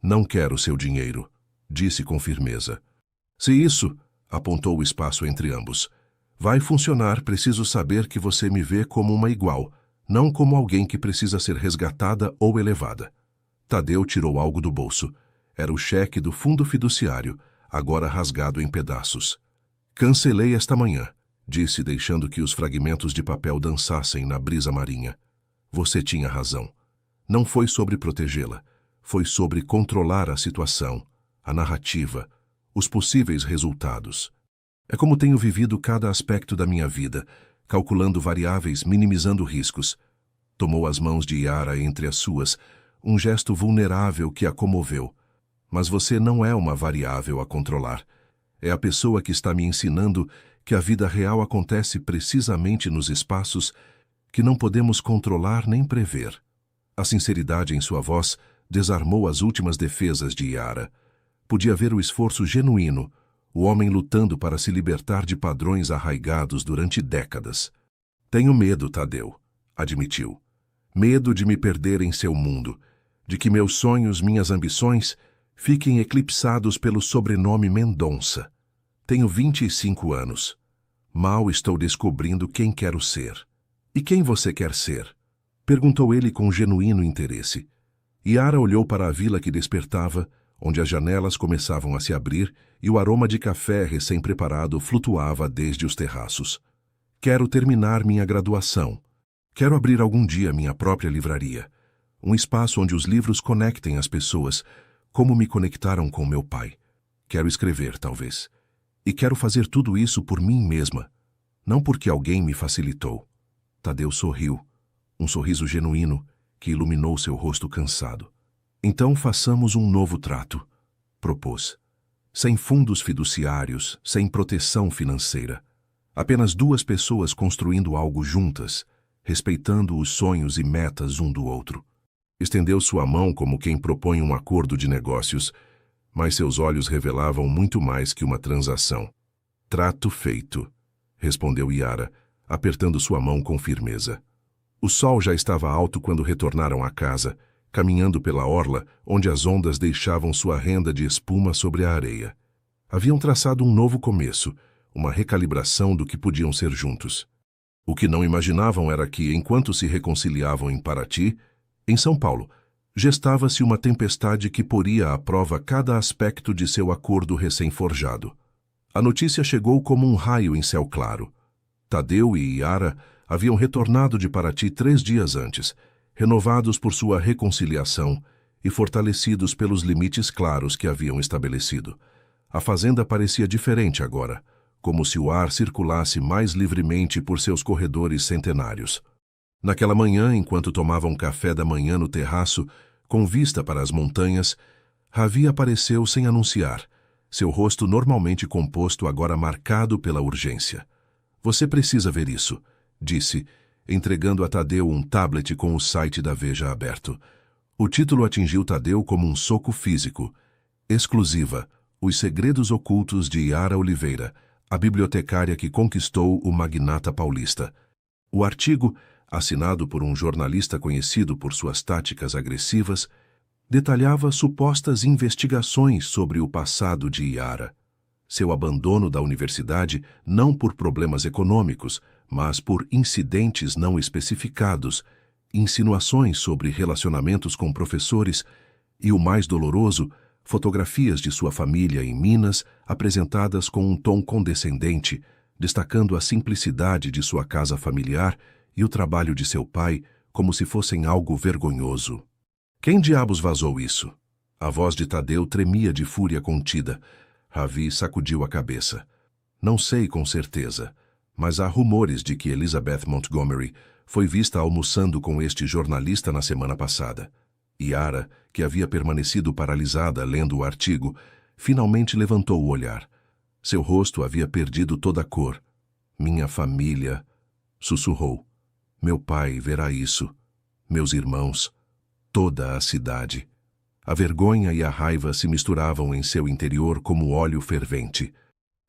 Não quero seu dinheiro, disse com firmeza. Se isso, apontou o espaço entre ambos, vai funcionar, preciso saber que você me vê como uma igual, não como alguém que precisa ser resgatada ou elevada. Tadeu tirou algo do bolso. Era o cheque do fundo fiduciário, agora rasgado em pedaços. Cancelei esta manhã, disse, deixando que os fragmentos de papel dançassem na brisa marinha. Você tinha razão. Não foi sobre protegê-la. Foi sobre controlar a situação, a narrativa, os possíveis resultados. É como tenho vivido cada aspecto da minha vida, calculando variáveis, minimizando riscos. Tomou as mãos de Yara entre as suas, um gesto vulnerável que a comoveu. Mas você não é uma variável a controlar. É a pessoa que está me ensinando que a vida real acontece precisamente nos espaços que não podemos controlar nem prever. A sinceridade em sua voz desarmou as últimas defesas de Yara. Podia ver o esforço genuíno, o homem lutando para se libertar de padrões arraigados durante décadas. Tenho medo, Tadeu, admitiu. Medo de me perder em seu mundo, de que meus sonhos, minhas ambições, fiquem eclipsados pelo sobrenome Mendonça. Tenho 25 anos. Mal estou descobrindo quem quero ser. E quem você quer ser? Perguntou ele com genuíno interesse. Yara olhou para a vila que despertava, onde as janelas começavam a se abrir e o aroma de café recém-preparado flutuava desde os terraços. Quero terminar minha graduação. Quero abrir algum dia minha própria livraria. Um espaço onde os livros conectem as pessoas, como me conectaram com meu pai. Quero escrever, talvez. E quero fazer tudo isso por mim mesma, não porque alguém me facilitou. Tadeu sorriu, um sorriso genuíno que iluminou seu rosto cansado. Então façamos um novo trato, propôs. Sem fundos fiduciários, sem proteção financeira. Apenas duas pessoas construindo algo juntas, respeitando os sonhos e metas um do outro. Estendeu sua mão como quem propõe um acordo de negócios, mas seus olhos revelavam muito mais que uma transação. Trato feito, respondeu Yara, apertando sua mão com firmeza. O sol já estava alto quando retornaram à casa, caminhando pela orla, onde as ondas deixavam sua renda de espuma sobre a areia. Haviam traçado um novo começo, uma recalibração do que podiam ser juntos. O que não imaginavam era que, enquanto se reconciliavam em Paraty, em São Paulo, gestava-se uma tempestade que poria à prova cada aspecto de seu acordo recém-forjado. A notícia chegou como um raio em céu claro. Tadeu e Yara haviam retornado de Paraty 3 dias antes, renovados por sua reconciliação e fortalecidos pelos limites claros que haviam estabelecido. A fazenda parecia diferente agora, como se o ar circulasse mais livremente por seus corredores centenários. Naquela manhã, enquanto tomavam café da manhã no terraço, com vista para as montanhas, Ravi apareceu sem anunciar, seu rosto normalmente composto agora marcado pela urgência. Você precisa ver isso, disse, entregando a Tadeu um tablet com o site da Veja aberto. O título atingiu Tadeu como um soco físico. Exclusiva, Os Segredos Ocultos de Yara Oliveira, a bibliotecária que conquistou o magnata paulista. O artigo, assinado por um jornalista conhecido por suas táticas agressivas, detalhava supostas investigações sobre o passado de Yara. seu abandono da universidade não por problemas econômicos, mas por incidentes não especificados, insinuações sobre relacionamentos com professores e, o mais doloroso, fotografias de sua família em Minas apresentadas com um tom condescendente, destacando a simplicidade de sua casa familiar e o trabalho de seu pai como se fossem algo vergonhoso. Quem diabos vazou isso? A voz de Tadeu tremia de fúria contida. Ravi sacudiu a cabeça. Não sei com certeza, mas há rumores de que Elizabeth Montgomery foi vista almoçando com este jornalista na semana passada. Yara, que havia permanecido paralisada lendo o artigo, finalmente levantou o olhar. Seu rosto havia perdido toda a cor. Minha família, sussurrou. Meu pai verá isso. Meus irmãos. Toda a cidade. A vergonha e a raiva se misturavam em seu interior como óleo fervente.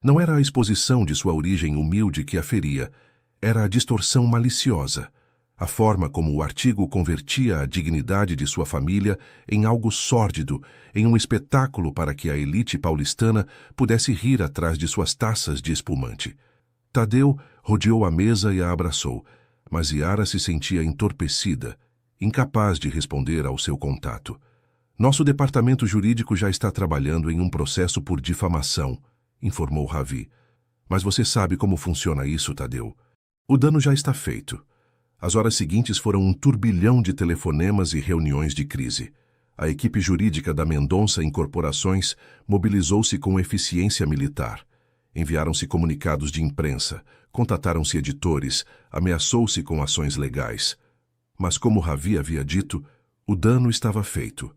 Não era a exposição de sua origem humilde que a feria, era a distorção maliciosa, a forma como o artigo convertia a dignidade de sua família em algo sórdido, em um espetáculo para que a elite paulistana pudesse rir atrás de suas taças de espumante. Tadeu rodeou a mesa e a abraçou, mas Yara se sentia entorpecida, incapaz de responder ao seu contato. Nosso departamento jurídico já está trabalhando em um processo por difamação, informou Ravi. Mas você sabe como funciona isso, Tadeu. O dano já está feito. As horas seguintes foram um turbilhão de telefonemas e reuniões de crise. A equipe jurídica da Mendonça Incorporações mobilizou-se com eficiência militar. Enviaram-se comunicados de imprensa, contataram-se editores, ameaçou-se com ações legais. Mas como Ravi havia dito, o dano estava feito.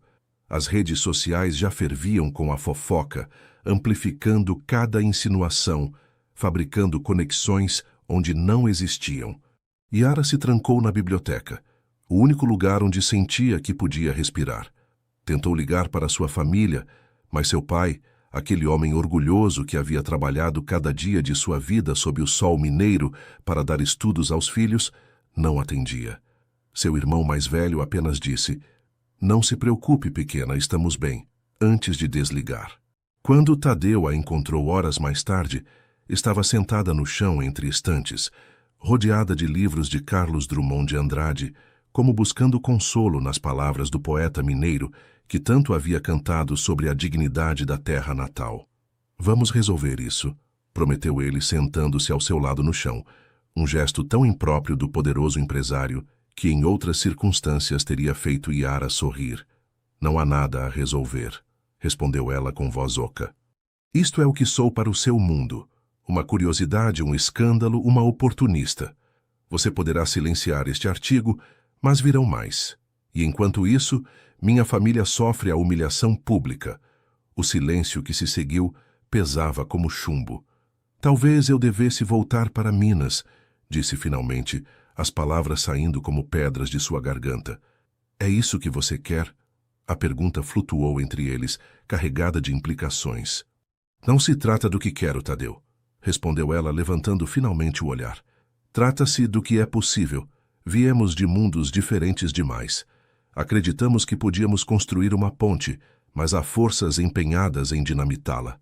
As redes sociais já ferviam com a fofoca, amplificando cada insinuação, fabricando conexões onde não existiam. Yara se trancou na biblioteca, o único lugar onde sentia que podia respirar. Tentou ligar para sua família, mas seu pai, aquele homem orgulhoso que havia trabalhado cada dia de sua vida sob o sol mineiro para dar estudos aos filhos, não atendia. Seu irmão mais velho apenas disse: "Não se preocupe, pequena, estamos bem", antes de desligar. Quando Tadeu a encontrou horas mais tarde, estava sentada no chão entre estantes, rodeada de livros de Carlos Drummond de Andrade, como buscando consolo nas palavras do poeta mineiro que tanto havia cantado sobre a dignidade da terra natal. "Vamos resolver isso", prometeu ele sentando-se ao seu lado no chão, um gesto tão impróprio do poderoso empresário que em outras circunstâncias teria feito Yara sorrir. "Não há nada a resolver", respondeu ela com voz oca. "Isto é o que sou para o seu mundo. Uma curiosidade, um escândalo, uma oportunista. Você poderá silenciar este artigo, mas virão mais. E enquanto isso, minha família sofre a humilhação pública. O silêncio que se seguiu pesava como chumbo. Talvez eu devesse voltar para Minas", disse finalmente, as palavras saindo como pedras de sua garganta. "É isso que você quer?" A pergunta flutuou entre eles, carregada de implicações. "Não se trata do que quero, Tadeu", respondeu ela, levantando finalmente o olhar. "Trata-se do que é possível. Viemos de mundos diferentes demais. Acreditamos que podíamos construir uma ponte, mas há forças empenhadas em dinamitá-la.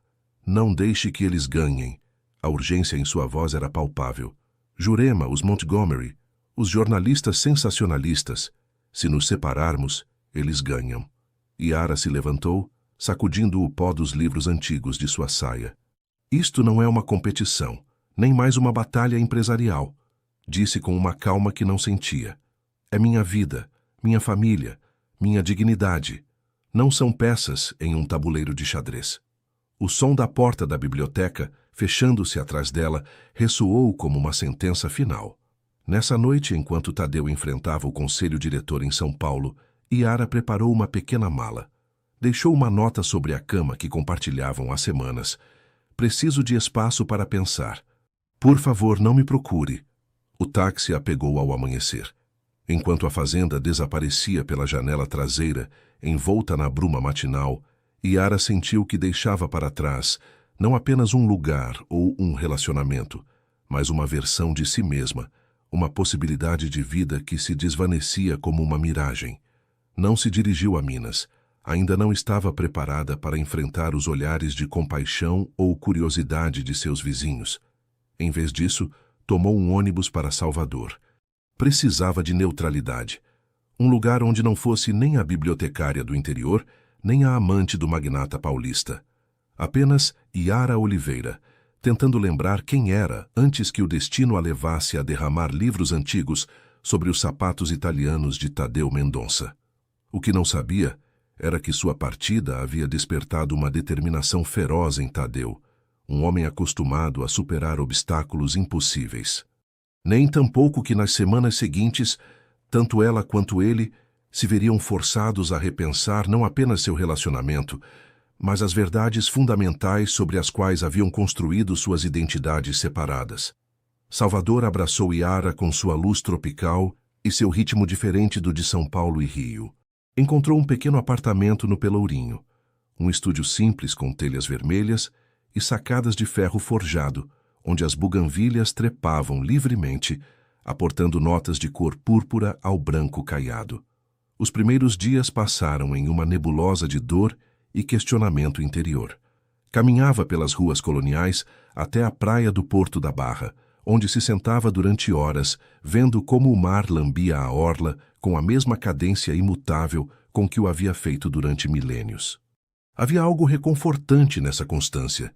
Não deixe que eles ganhem." A urgência em sua voz era palpável. "Jurema, os Montgomery, os jornalistas sensacionalistas. Se nos separarmos, eles ganham." Yara se levantou, sacudindo o pó dos livros antigos de sua saia. "Isto não é uma competição, nem mais uma batalha empresarial", disse com uma calma que não sentia. "É minha vida, minha família, minha dignidade. Não são peças em um tabuleiro de xadrez." O som da porta da biblioteca, fechando-se atrás dela, ressoou como uma sentença final. Nessa noite, enquanto Tadeu enfrentava o conselho diretor em São Paulo, Yara preparou uma pequena mala. Deixou uma nota sobre a cama que compartilhavam há semanas. "Preciso de espaço para pensar. Por favor, não me procure." O táxi a pegou ao amanhecer. Enquanto a fazenda desaparecia pela janela traseira, envolta na bruma matinal, Yara sentiu que deixava para trás não apenas um lugar ou um relacionamento, mas uma versão de si mesma, uma possibilidade de vida que se desvanecia como uma miragem. Não se dirigiu a Minas. ainda não estava preparada para enfrentar os olhares de compaixão ou curiosidade de seus vizinhos. Em vez disso, tomou um ônibus para Salvador. Precisava de neutralidade. Um lugar onde não fosse nem a bibliotecária do interior, nem a amante do magnata paulista. Apenas Yara Oliveira, tentando lembrar quem era antes que o destino a levasse a derramar livros antigos sobre os sapatos italianos de Tadeu Mendonça. O que não sabia era que sua partida havia despertado uma determinação feroz em Tadeu, um homem acostumado a superar obstáculos impossíveis. Nem tampouco que nas semanas seguintes, tanto ela quanto ele se veriam forçados a repensar não apenas seu relacionamento, mas as verdades fundamentais sobre as quais haviam construído suas identidades separadas. Salvador abraçou Yara com sua luz tropical e seu ritmo diferente do de São Paulo e Rio. Encontrou um pequeno apartamento no Pelourinho, um estúdio simples com telhas vermelhas e sacadas de ferro forjado, onde as buganvílias trepavam livremente, aportando notas de cor púrpura ao branco caiado. Os primeiros dias passaram em uma nebulosa de dor e questionamento interior. Caminhava pelas ruas coloniais até a praia do Porto da Barra, onde se sentava durante horas, vendo como o mar lambia a orla com a mesma cadência imutável com que o havia feito durante milênios. Havia algo reconfortante nessa constância,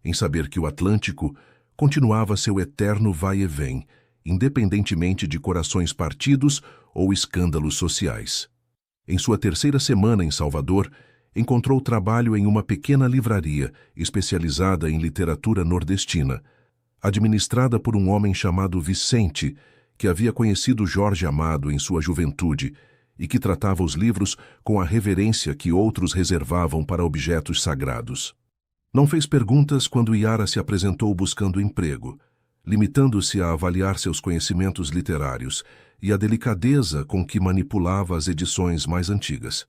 em saber que o Atlântico continuava seu eterno vai e vem, independentemente de corações partidos ou escândalos sociais. Em sua terceira semana em Salvador, encontrou trabalho em uma pequena livraria especializada em literatura nordestina, administrada por um homem chamado Vicente, que havia conhecido Jorge Amado em sua juventude e que tratava os livros com a reverência que outros reservavam para objetos sagrados. Não fez perguntas quando Yara se apresentou buscando emprego, limitando-se a avaliar seus conhecimentos literários e a delicadeza com que manipulava as edições mais antigas.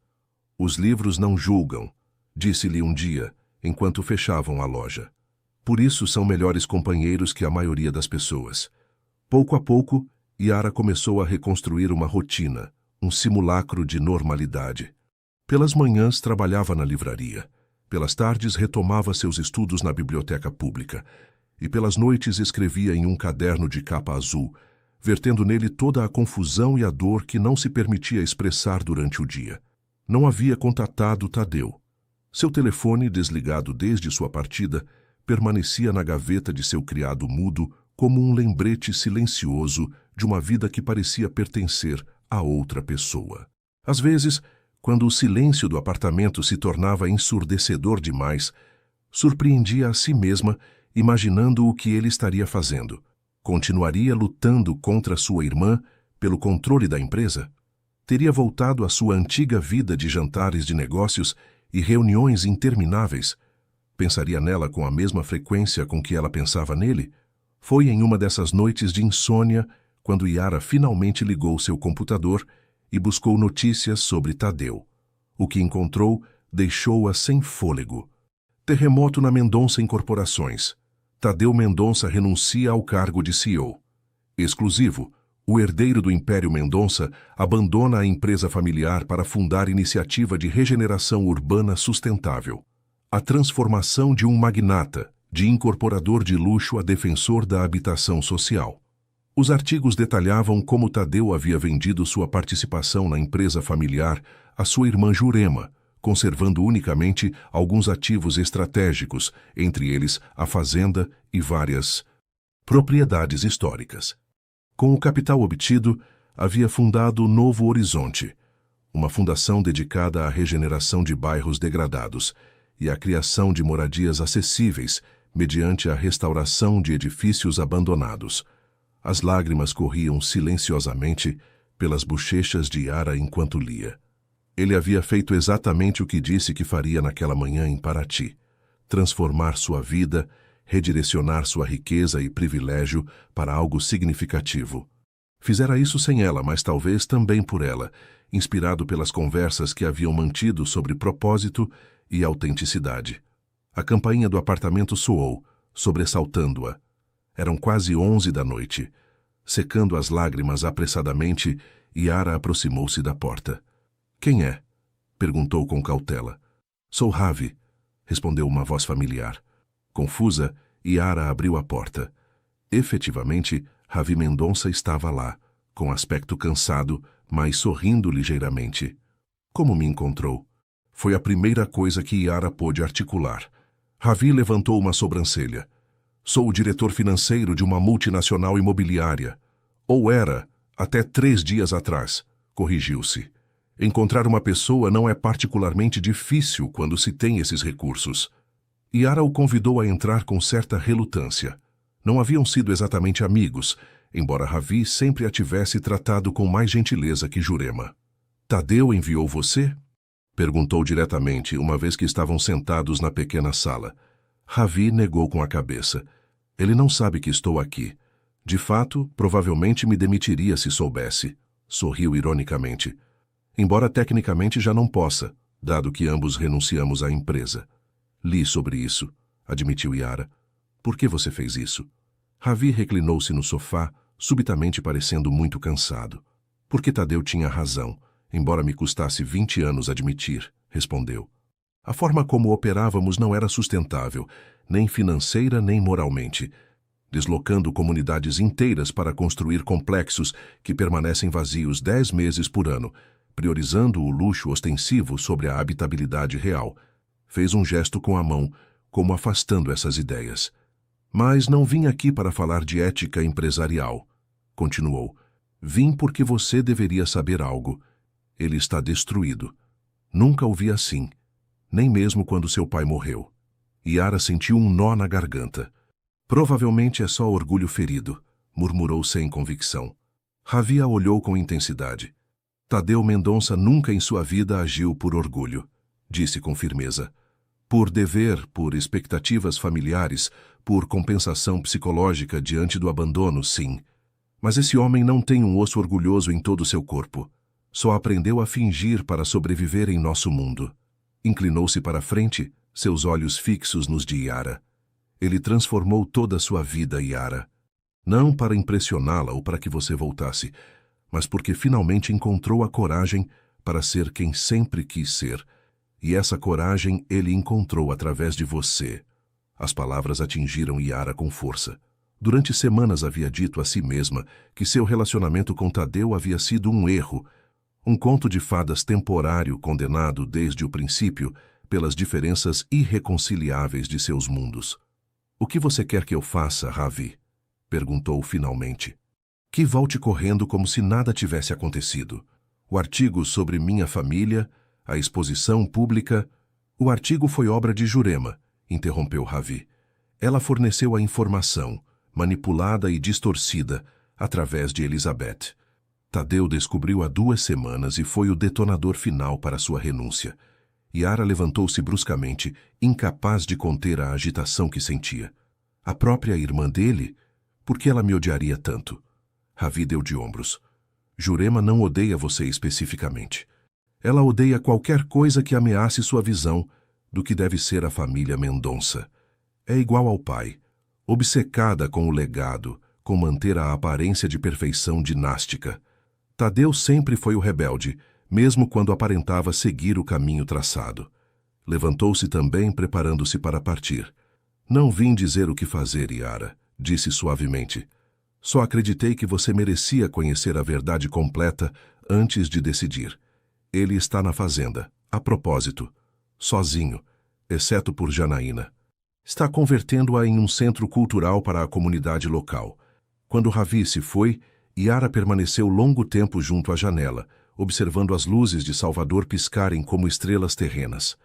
Os livros não julgam, disse-lhe um dia, enquanto fechavam a loja. Por isso são melhores companheiros que a maioria das pessoas. Pouco a pouco, Yara começou a reconstruir uma rotina, um simulacro de normalidade. Pelas manhãs trabalhava na livraria. Pelas tardes retomava seus estudos na biblioteca pública. E pelas noites escrevia em um caderno de capa azul, vertendo nele toda a confusão e a dor que não se permitia expressar durante o dia. Não havia contatado Tadeu. Seu telefone, desligado desde sua partida, permanecia na gaveta de seu criado mudo como um lembrete silencioso de uma vida que parecia pertencer a outra pessoa. Às vezes, quando o silêncio do apartamento se tornava ensurdecedor demais, surpreendia a si mesma, imaginando o que ele estaria fazendo. Continuaria lutando contra sua irmã pelo controle da empresa? Teria voltado à sua antiga vida de jantares de negócios e reuniões intermináveis? Pensaria nela com a mesma frequência com que ela pensava nele? Foi em uma dessas noites de insônia quando Yara finalmente ligou seu computador e buscou notícias sobre Tadeu. O que encontrou deixou-a sem fôlego. Terremoto na Mendonça Incorporações. Tadeu Mendonça renuncia ao cargo de CEO. Exclusivo. O herdeiro do Império Mendonça abandona a empresa familiar para fundar iniciativa de regeneração urbana sustentável. A transformação de um magnata, de incorporador de luxo a defensor da habitação social. Os artigos detalhavam como Tadeu havia vendido sua participação na empresa familiar à sua irmã Jurema, conservando unicamente alguns ativos estratégicos, entre eles a fazenda e várias propriedades históricas. Com o capital obtido, havia fundado o Novo Horizonte, uma fundação dedicada à regeneração de bairros degradados e à criação de moradias acessíveis mediante a restauração de edifícios abandonados. As lágrimas corriam silenciosamente pelas bochechas de Yara enquanto lia. Ele havia feito exatamente o que disse que faria naquela manhã em Paraty: transformar sua vida, redirecionar sua riqueza e privilégio para algo significativo. Fizera isso sem ela, mas talvez também por ela, inspirado pelas conversas que haviam mantido sobre propósito e autenticidade. A campainha do apartamento soou, sobressaltando-a. Eram quase 11 da noite. Secando as lágrimas apressadamente, Yara aproximou-se da porta. — Quem é? Perguntou com cautela. Sou Ravi, respondeu uma voz familiar. Confusa, Yara abriu a porta. Efetivamente, Ravi Mendonça estava lá, com aspecto cansado, mas sorrindo ligeiramente. Como me encontrou? Foi a primeira coisa que Yara pôde articular. Ravi levantou uma sobrancelha. Sou o diretor financeiro de uma multinacional imobiliária. Ou era, até 3 dias atrás, corrigiu-se. Encontrar uma pessoa não é particularmente difícil quando se tem esses recursos. Yara o convidou a entrar com certa relutância. Não haviam sido exatamente amigos, embora Ravi sempre a tivesse tratado com mais gentileza que Jurema. Tadeu enviou você? Perguntou diretamente, uma vez que estavam sentados na pequena sala. Ravi negou com a cabeça. Ele não sabe que estou aqui. De fato, provavelmente me demitiria se soubesse. Sorriu ironicamente. Embora tecnicamente já não possa, dado que ambos renunciamos à empresa. Li sobre isso, admitiu Yara. Por que você fez isso? Ravi reclinou-se no sofá, subitamente parecendo muito cansado. Porque Tadeu tinha razão, embora me custasse 20 anos admitir, respondeu. A forma como operávamos não era sustentável, nem financeira nem moralmente, deslocando comunidades inteiras para construir complexos que permanecem vazios 10 meses por ano, priorizando o luxo ostensivo sobre a habitabilidade real. Fez um gesto com a mão, como afastando essas ideias. Mas não vim aqui para falar de ética empresarial, continuou. Vim porque você deveria saber algo. Ele está destruído. Nunca o vi assim, nem mesmo quando seu pai morreu. Yara sentiu um nó na garganta. Provavelmente é só orgulho ferido, murmurou sem convicção. Ravi a olhou com intensidade. Tadeu Mendonça nunca em sua vida agiu por orgulho, disse com firmeza. Por dever, por expectativas familiares, por compensação psicológica diante do abandono, sim. Mas esse homem não tem um osso orgulhoso em todo o seu corpo. Só aprendeu a fingir para sobreviver em nosso mundo. Inclinou-se para a frente, seus olhos fixos nos de Yara. Ele transformou toda a sua vida, Yara. Não para impressioná-la ou para que você voltasse, mas porque finalmente encontrou a coragem para ser quem sempre quis ser. E essa coragem ele encontrou através de você. As palavras atingiram Yara com força. Durante semanas havia dito a si mesma que seu relacionamento com Tadeu havia sido um erro, um conto de fadas temporário condenado desde o princípio pelas diferenças irreconciliáveis de seus mundos. O que você quer que eu faça, Ravi? Perguntou finalmente. Que volte correndo como se nada tivesse acontecido. O artigo sobre minha família, a exposição pública... O artigo foi obra de Jurema, interrompeu Ravi. Ela forneceu a informação, manipulada e distorcida, através de Elizabeth. Tadeu descobriu há 2 semanas e foi o detonador final para sua renúncia. Yara levantou-se bruscamente, incapaz de conter a agitação que sentia. A própria irmã dele? Por que ela me odiaria tanto? Ravi deu de ombros. Jurema não odeia você especificamente. Ela odeia qualquer coisa que ameace sua visão do que deve ser a família Mendonça. É igual ao pai, obcecada com o legado, com manter a aparência de perfeição dinástica. Tadeu sempre foi o rebelde, mesmo quando aparentava seguir o caminho traçado. Levantou-se também, preparando-se para partir. Não vim dizer o que fazer, Yara, disse suavemente. Só acreditei que você merecia conhecer a verdade completa antes de decidir. Ele está na fazenda, a propósito, sozinho, exceto por Janaína. Está convertendo-a em um centro cultural para a comunidade local. Quando Ravi se foi, Yara permaneceu longo tempo junto à janela, observando as luzes de Salvador piscarem como estrelas terrenas.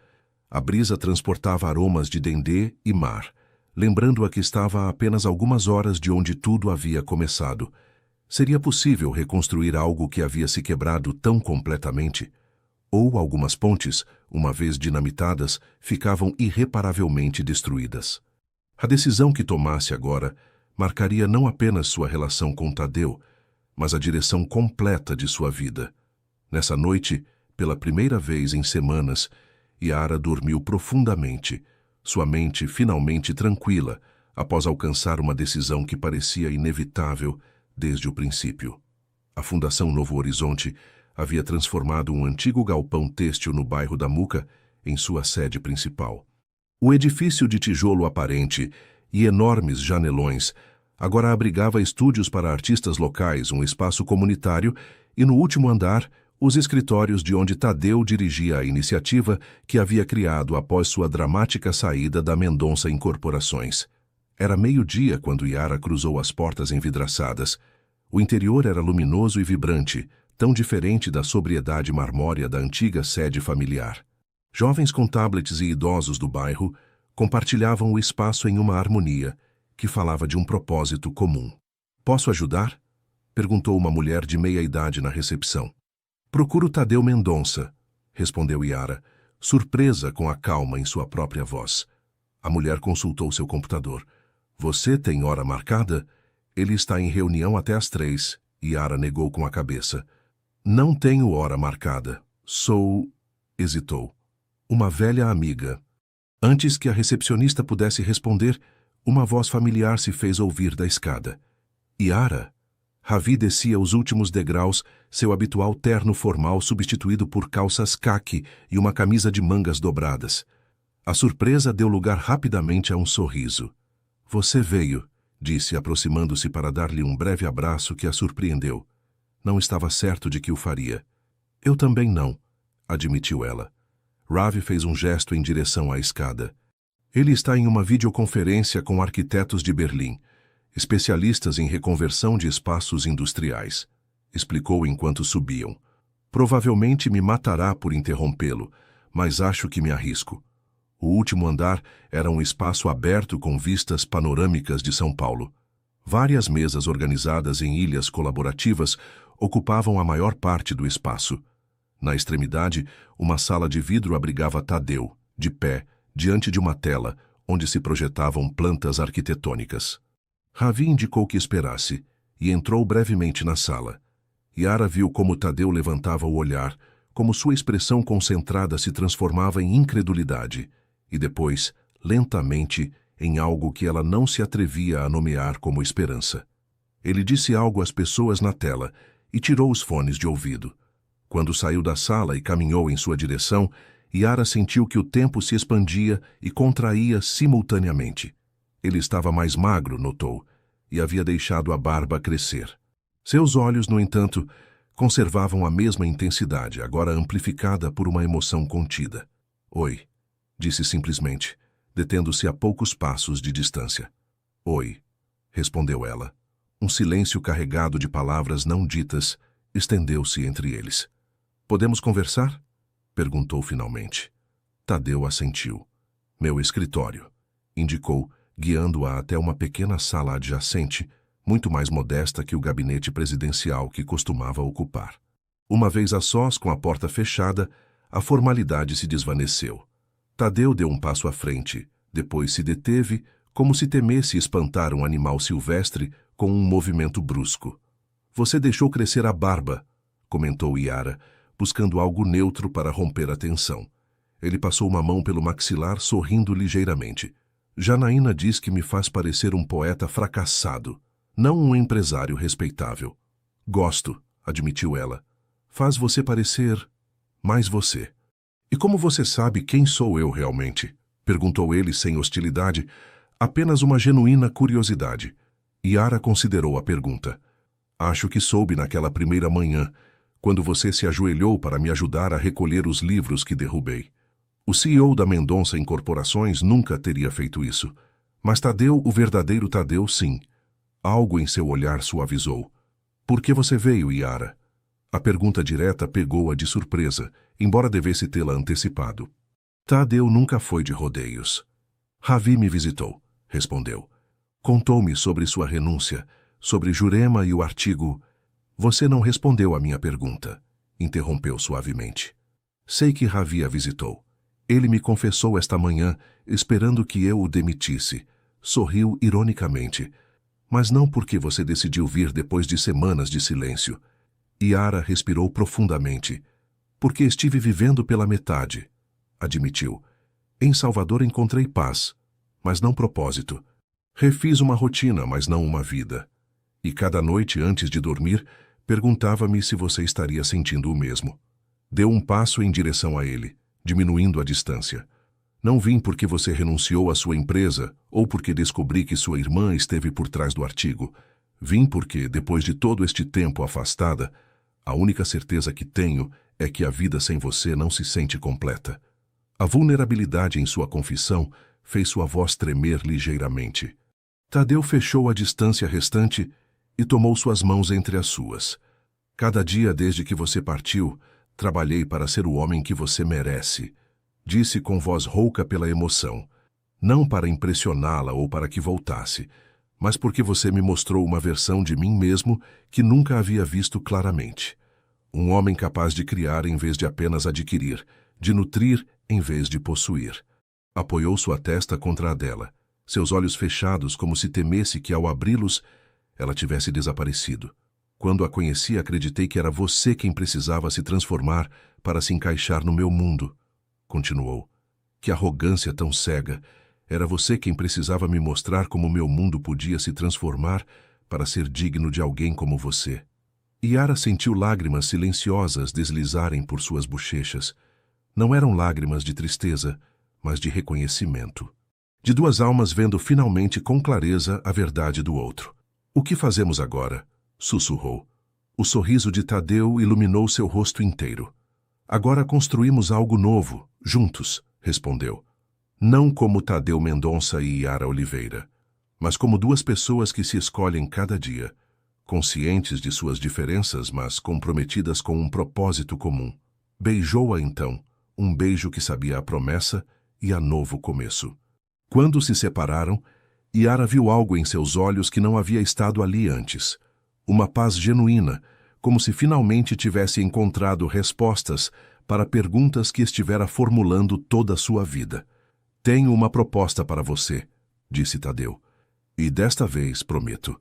A brisa transportava aromas de dendê e mar, lembrando-a que estava a apenas algumas horas de onde tudo havia começado. Seria possível reconstruir algo que havia se quebrado tão completamente? Ou algumas pontes, uma vez dinamitadas, ficavam irreparavelmente destruídas. A decisão que tomasse agora marcaria não apenas sua relação com Tadeu, mas a direção completa de sua vida. Nessa noite, pela primeira vez em semanas, Yara dormiu profundamente, sua mente finalmente tranquila, após alcançar uma decisão que parecia inevitável desde o princípio. A Fundação Novo Horizonte havia transformado um antigo galpão têxtil no bairro da Muca em sua sede principal. O edifício de tijolo aparente e enormes janelões agora abrigava estúdios para artistas locais, um espaço comunitário e, no último andar, os escritórios de onde Tadeu dirigia a iniciativa que havia criado após sua dramática saída da Mendonça Incorporações. Era meio-dia quando Yara cruzou as portas envidraçadas. O interior era luminoso e vibrante, tão diferente da sobriedade marmórea da antiga sede familiar. Jovens com tablets e idosos do bairro compartilhavam o espaço em uma harmonia que falava de um propósito comum. "Posso ajudar?" perguntou uma mulher de meia-idade na recepção. "Procuro Tadeu Mendonça", respondeu Yara, surpresa com a calma em sua própria voz. A mulher consultou seu computador. "Você tem hora marcada?" "Ele está em reunião até às 3, Yara negou com a cabeça. "Não tenho hora marcada. Sou..." hesitou. "Uma velha amiga." Antes que a recepcionista pudesse responder, uma voz familiar se fez ouvir da escada. "Yara?" Ravi descia os últimos degraus, seu habitual terno formal substituído por calças caqui e uma camisa de mangas dobradas. A surpresa deu lugar rapidamente a um sorriso. "Você veio", disse, aproximando-se para dar-lhe um breve abraço que a surpreendeu. Não estava certo de que o faria. "Eu também não", admitiu ela. Ravi fez um gesto em direção à escada. "Ele está em uma videoconferência com arquitetos de Berlim, especialistas em reconversão de espaços industriais", explicou enquanto subiam. "Provavelmente me matará por interrompê-lo, mas acho que me arrisco." O último andar era um espaço aberto com vistas panorâmicas de São Paulo. Várias mesas organizadas em ilhas colaborativas ocupavam a maior parte do espaço. Na extremidade, uma sala de vidro abrigava Tadeu, de pé, diante de uma tela, onde se projetavam plantas arquitetônicas. Ravi indicou que esperasse, e entrou brevemente na sala. Yara viu como Tadeu levantava o olhar, como sua expressão concentrada se transformava em incredulidade, e depois, lentamente, em algo que ela não se atrevia a nomear como esperança. Ele disse algo às pessoas na tela e tirou os fones de ouvido. Quando saiu da sala e caminhou em sua direção, Yara sentiu que o tempo se expandia e contraía simultaneamente. Ele estava mais magro, notou, e havia deixado a barba crescer. Seus olhos, no entanto, conservavam a mesma intensidade, agora amplificada por uma emoção contida. "Oi", disse simplesmente, detendo-se a poucos passos de distância. "Oi", respondeu ela. Um silêncio carregado de palavras não ditas estendeu-se entre eles. "Podemos conversar?" perguntou finalmente. Tadeu assentiu. "Meu escritório", indicou, guiando-a até uma pequena sala adjacente, muito mais modesta que o gabinete presidencial que costumava ocupar. Uma vez a sós, com a porta fechada, a formalidade se desvaneceu. Tadeu deu um passo à frente, depois se deteve, como se temesse espantar um animal silvestre com um movimento brusco. "Você deixou crescer a barba", comentou Yara, buscando algo neutro para romper a tensão. Ele passou uma mão pelo maxilar, sorrindo ligeiramente. "Janaína diz que me faz parecer um poeta fracassado, não um empresário respeitável." "Gosto", admitiu ela. "Faz você parecer mais você." "E como você sabe quem sou eu realmente?" perguntou ele sem hostilidade, apenas uma genuína curiosidade. Yara considerou a pergunta. "Acho que soube naquela primeira manhã, quando você se ajoelhou para me ajudar a recolher os livros que derrubei. O CEO da Mendonça Incorporações nunca teria feito isso. Mas Tadeu, o verdadeiro Tadeu, sim." Algo em seu olhar suavizou. "Por que você veio, Yara?" A pergunta direta pegou-a de surpresa, embora devesse tê-la antecipado. "Tadeu nunca foi de rodeios." "Ravi me visitou", respondeu. "Contou-me sobre sua renúncia, sobre Jurema e o artigo..." "Você não respondeu à minha pergunta", interrompeu suavemente. "Sei que Ravi a visitou. Ele me confessou esta manhã, esperando que eu o demitisse." Sorriu ironicamente. "Mas não porque você decidiu vir depois de semanas de silêncio." Yara respirou profundamente. "Porque estive vivendo pela metade", admitiu. "Em Salvador encontrei paz, mas não propósito. Refiz uma rotina, mas não uma vida. E cada noite antes de dormir, Perguntava-me se você estaria sentindo o mesmo. Deu um passo em direção a ele, diminuindo a distância. Não vim porque você renunciou à sua empresa ou porque descobri que sua irmã esteve por trás do artigo. Vim porque, depois de todo este tempo afastada, a única certeza que tenho é que a vida sem você não se sente completa. A vulnerabilidade em sua confissão fez sua voz tremer ligeiramente. Tadeu fechou a distância restante e tomou suas mãos entre as suas. Cada dia desde que você partiu, trabalhei para ser o homem que você merece, disse com voz rouca pela emoção. Não para impressioná-la ou para que voltasse, mas porque você me mostrou uma versão de mim mesmo que nunca havia visto claramente. Um homem capaz de criar em vez de apenas adquirir, de nutrir em vez de possuir. Apoiou sua testa contra a dela, seus olhos fechados como se temesse que ao abri-los, ela tivesse desaparecido. Quando a conheci, acreditei que era você quem precisava se transformar para se encaixar no meu mundo. Continuou. Que arrogância tão cega! Era você quem precisava me mostrar como meu mundo podia se transformar para ser digno de alguém como você. Yara sentiu lágrimas silenciosas deslizarem por suas bochechas. Não eram lágrimas de tristeza, mas de reconhecimento. De duas almas vendo finalmente com clareza a verdade do outro. O que fazemos agora? Sussurrou. O sorriso de Tadeu iluminou seu rosto inteiro. Agora construímos algo novo, juntos, respondeu. Não como Tadeu Mendonça e Yara Oliveira, mas como duas pessoas que se escolhem cada dia, conscientes de suas diferenças, mas comprometidas com um propósito comum. Beijou-a então, um beijo que sabia a promessa e a novo começo. Quando se separaram, Yara viu algo em seus olhos que não havia estado ali antes. Uma paz genuína, como se finalmente tivesse encontrado respostas para perguntas que estivera formulando toda a sua vida. Tenho uma proposta para você, disse Tadeu. E desta vez, prometo,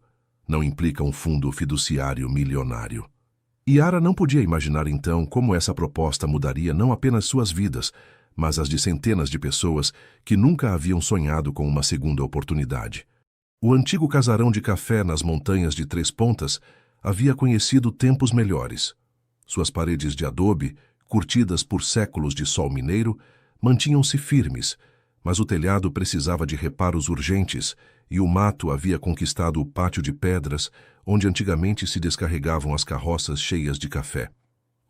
não implica um fundo fiduciário milionário. Yara não podia imaginar então como essa proposta mudaria não apenas suas vidas, mas as de centenas de pessoas que nunca haviam sonhado com uma segunda oportunidade. O antigo casarão de café nas montanhas de Três Pontas havia conhecido tempos melhores. Suas paredes de adobe, curtidas por séculos de sol mineiro, mantinham-se firmes, mas o telhado precisava de reparos urgentes e o mato havia conquistado o pátio de pedras onde antigamente se descarregavam as carroças cheias de café.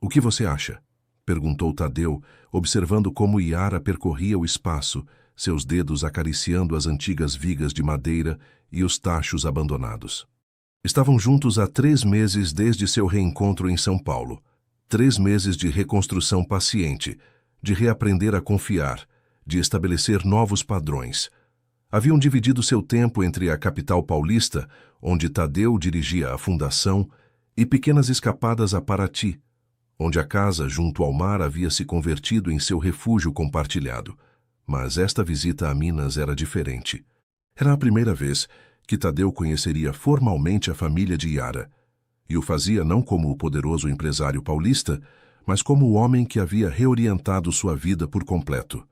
O que você acha? Perguntou Tadeu, observando como Yara percorria o espaço, seus dedos acariciando as antigas vigas de madeira e os tachos abandonados. Estavam juntos há 3 meses desde seu reencontro em São Paulo. 3 meses de reconstrução paciente, de reaprender a confiar, de estabelecer novos padrões. Haviam dividido seu tempo entre a capital paulista, onde Tadeu dirigia a fundação, e pequenas escapadas a Paraty, onde a casa junto ao mar havia se convertido em seu refúgio compartilhado. Mas esta visita a Minas era diferente. Era a primeira vez que Tadeu conheceria formalmente a família de Yara, e o fazia não como o poderoso empresário paulista, mas como o homem que havia reorientado sua vida por completo.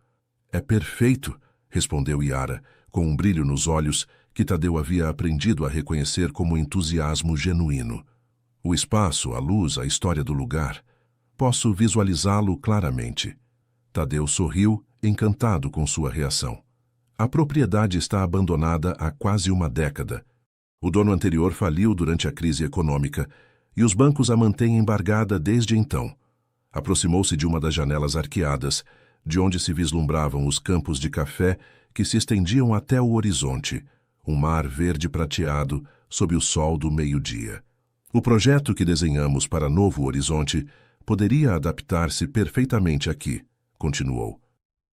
É perfeito, respondeu Yara, com um brilho nos olhos que Tadeu havia aprendido a reconhecer como entusiasmo genuíno. O espaço, a luz, a história do lugar. Posso visualizá-lo claramente. Tadeu sorriu, encantado com sua reação. A propriedade está abandonada há quase uma década. O dono anterior faliu durante a crise econômica e os bancos a mantêm embargada desde então. Aproximou-se de uma das janelas arqueadas, de onde se vislumbravam os campos de café que se estendiam até o horizonte, um mar verde prateado sob o sol do meio-dia. O projeto que desenhamos para Novo Horizonte poderia adaptar-se perfeitamente aqui, continuou.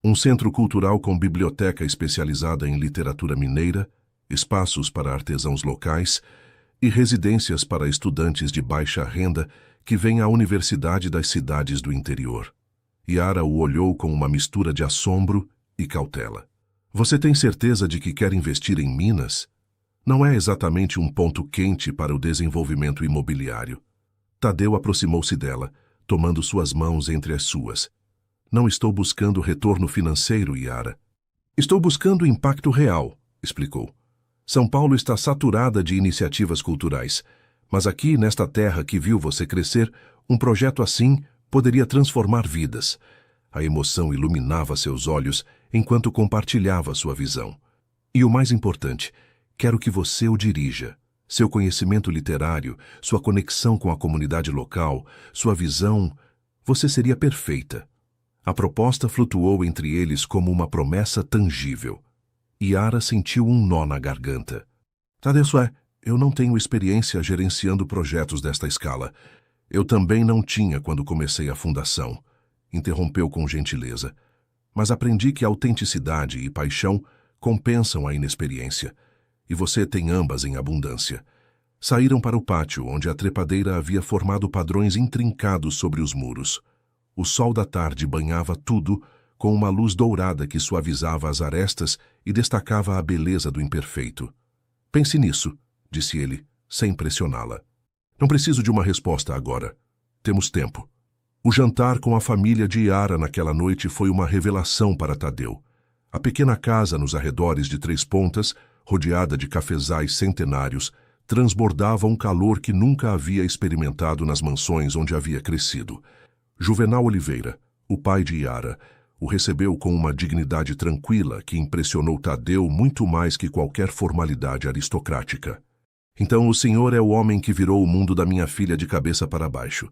Um centro cultural com biblioteca especializada em literatura mineira, espaços para artesãos locais e residências para estudantes de baixa renda que vêm à universidade das cidades do interior. Yara o olhou com uma mistura de assombro e cautela. Você tem certeza de que quer investir em Minas? Não é exatamente um ponto quente para o desenvolvimento imobiliário. Tadeu aproximou-se dela, tomando suas mãos entre as suas. Não estou buscando retorno financeiro, Yara. Estou buscando impacto real, explicou. São Paulo está saturada de iniciativas culturais, Mas aqui, nesta terra que viu você crescer, um projeto assim poderia transformar vidas. A emoção iluminava seus olhos enquanto compartilhava sua visão. E o mais importante, quero que você o dirija. Seu conhecimento literário, sua conexão com a comunidade local, sua visão, você seria perfeita. A proposta flutuou entre eles como uma promessa tangível. Yara sentiu um nó na garganta. Tadeu, eu não tenho experiência gerenciando projetos desta escala. Eu também não tinha quando comecei a fundação, interrompeu com gentileza. Mas aprendi que autenticidade e paixão compensam a inexperiência. E você tem ambas em abundância. Saíram para o pátio, onde a trepadeira havia formado padrões intrincados sobre os muros. O sol da tarde banhava tudo com uma luz dourada que suavizava as arestas e destacava a beleza do imperfeito. Pense nisso, disse ele, sem pressioná-la. Não preciso de uma resposta agora. Temos tempo. O jantar com a família de Yara naquela noite foi uma revelação para Tadeu. A pequena casa nos arredores de Três Pontas, rodeada de cafezais centenários, transbordava um calor que nunca havia experimentado nas mansões onde havia crescido. Juvenal Oliveira, o pai de Yara, o recebeu com uma dignidade tranquila que impressionou Tadeu muito mais que qualquer formalidade aristocrática. Então o senhor é o homem que virou o mundo da minha filha de cabeça para baixo,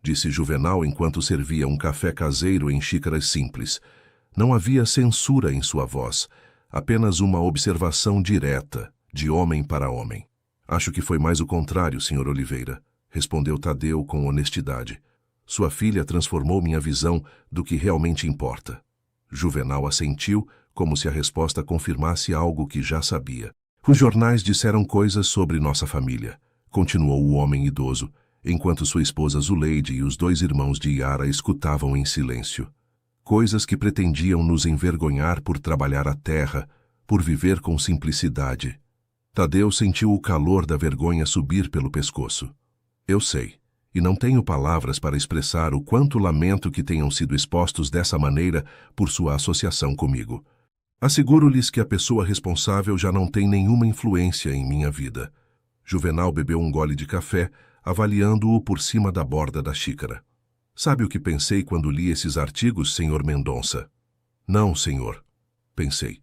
disse Juvenal enquanto servia um café caseiro em xícaras simples. Não havia censura em sua voz, apenas uma observação direta, de homem para homem. Acho que foi mais o contrário, senhor Oliveira, respondeu Tadeu com honestidade. Sua filha transformou minha visão do que realmente importa. Juvenal assentiu, como se a resposta confirmasse algo que já sabia. Os jornais disseram coisas sobre nossa família, continuou o homem idoso, enquanto sua esposa Zuleide e os 2 irmãos de Yara escutavam em silêncio. Coisas que pretendiam nos envergonhar por trabalhar a terra, por viver com simplicidade. Tadeu sentiu o calor da vergonha subir pelo pescoço. Eu sei, e não tenho palavras para expressar o quanto lamento que tenham sido expostos dessa maneira por sua associação comigo. Asseguro-lhes que a pessoa responsável já não tem nenhuma influência em minha vida. Juvenal bebeu um gole de café, avaliando-o por cima da borda da xícara. Sabe o que pensei quando li esses artigos, senhor Mendonça? Não, senhor. Pensei.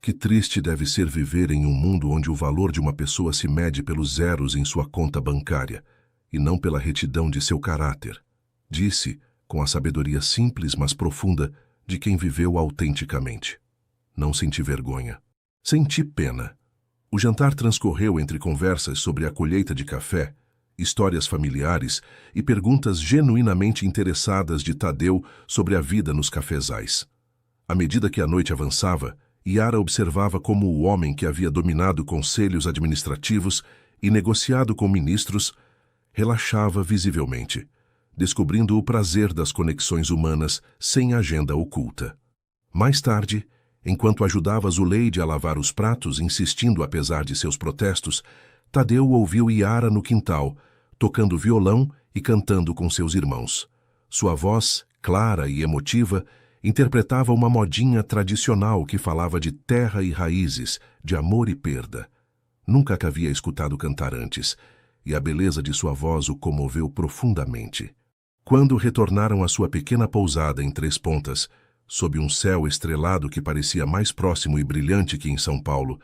Que triste deve ser viver em um mundo onde o valor de uma pessoa se mede pelos zeros em sua conta bancária, e não pela retidão de seu caráter. Disse, com a sabedoria simples mas profunda de quem viveu autenticamente. Não senti vergonha. Senti pena. O jantar transcorreu entre conversas sobre a colheita de café, histórias familiares e perguntas genuinamente interessadas de Tadeu sobre a vida nos cafezais. À medida que a noite avançava, Yara observava como o homem que havia dominado conselhos administrativos e negociado com ministros relaxava visivelmente, descobrindo o prazer das conexões humanas sem agenda oculta. Mais tarde, enquanto ajudava Zuleide a lavar os pratos, insistindo apesar de seus protestos, Tadeu ouviu Yara no quintal, tocando violão e cantando com seus irmãos. Sua voz, clara e emotiva, interpretava uma modinha tradicional que falava de terra e raízes, de amor e perda. Nunca a havia escutado cantar antes, e a beleza de sua voz o comoveu profundamente. Quando retornaram à sua pequena pousada em Três Pontas, sob um céu estrelado que parecia mais próximo e brilhante que em São Paulo,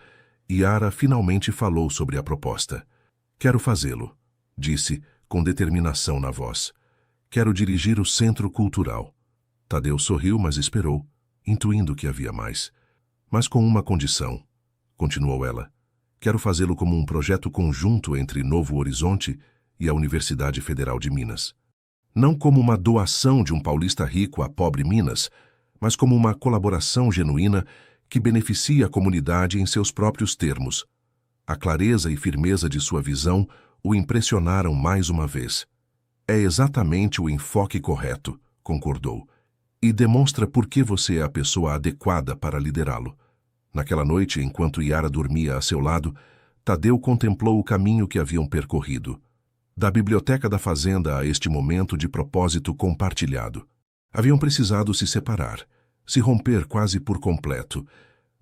Yara finalmente falou sobre a proposta. Quero fazê-lo, disse, com determinação na voz. Quero dirigir o Centro Cultural. Tadeu sorriu, mas esperou, intuindo que havia mais. Mas com uma condição, continuou ela. Quero fazê-lo como um projeto conjunto entre Novo Horizonte e a Universidade Federal de Minas. Não como uma doação de um paulista rico a pobre Minas, mas como uma colaboração genuína que beneficia a comunidade em seus próprios termos. A clareza e firmeza de sua visão o impressionaram mais uma vez. É exatamente o enfoque correto, concordou, e demonstra por que você é a pessoa adequada para liderá-lo. Naquela noite, enquanto Yara dormia a seu lado, Tadeu contemplou o caminho que haviam percorrido. Da biblioteca da fazenda a este momento de propósito compartilhado. Haviam precisado se separar, se romper quase por completo,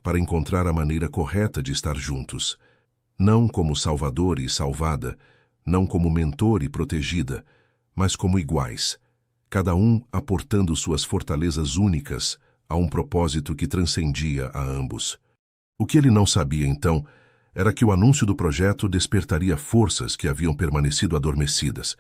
para encontrar a maneira correta de estar juntos. Não como salvador e salvada, não como mentor e protegida, mas como iguais, cada um aportando suas fortalezas únicas a um propósito que transcendia a ambos. O que ele não sabia, então, era que o anúncio do projeto despertaria forças que haviam permanecido adormecidas,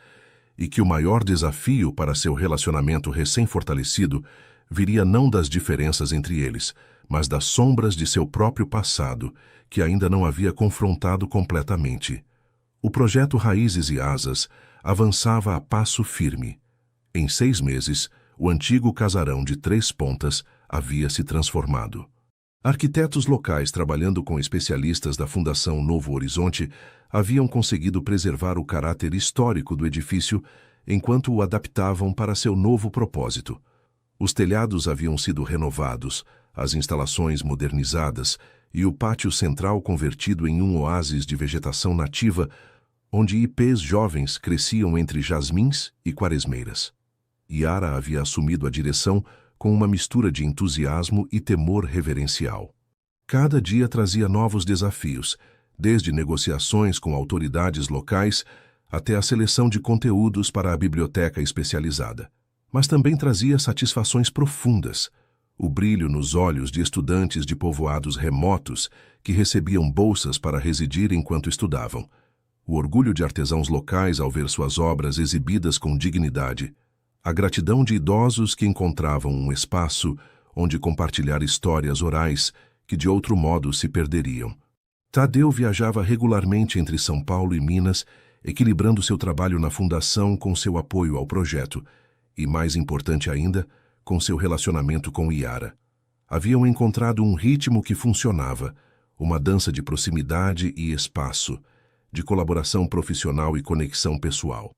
e que o maior desafio para seu relacionamento recém-fortalecido viria não das diferenças entre eles, mas das sombras de seu próprio passado, que ainda não havia confrontado completamente. O projeto Raízes e Asas avançava a passo firme. Em 6 meses, o antigo casarão de 3 pontas havia se transformado. Arquitetos locais trabalhando com especialistas da Fundação Novo Horizonte haviam conseguido preservar o caráter histórico do edifício enquanto o adaptavam para seu novo propósito. Os telhados haviam sido renovados, as instalações modernizadas e o pátio central convertido em um oásis de vegetação nativa, onde ipês jovens cresciam entre jasmins e quaresmeiras. Yara havia assumido a direção com uma mistura de entusiasmo e temor reverencial. Cada dia trazia novos desafios, desde negociações com autoridades locais até a seleção de conteúdos para a biblioteca especializada. Mas também trazia satisfações profundas, o brilho nos olhos de estudantes de povoados remotos que recebiam bolsas para residir enquanto estudavam, o orgulho de artesãos locais ao ver suas obras exibidas com dignidade, a gratidão de idosos que encontravam um espaço onde compartilhar histórias orais que de outro modo se perderiam. Tadeu viajava regularmente entre São Paulo e Minas, equilibrando seu trabalho na fundação com seu apoio ao projeto e, mais importante ainda, com seu relacionamento com Yara. Haviam encontrado um ritmo que funcionava, uma dança de proximidade e espaço, de colaboração profissional e conexão pessoal.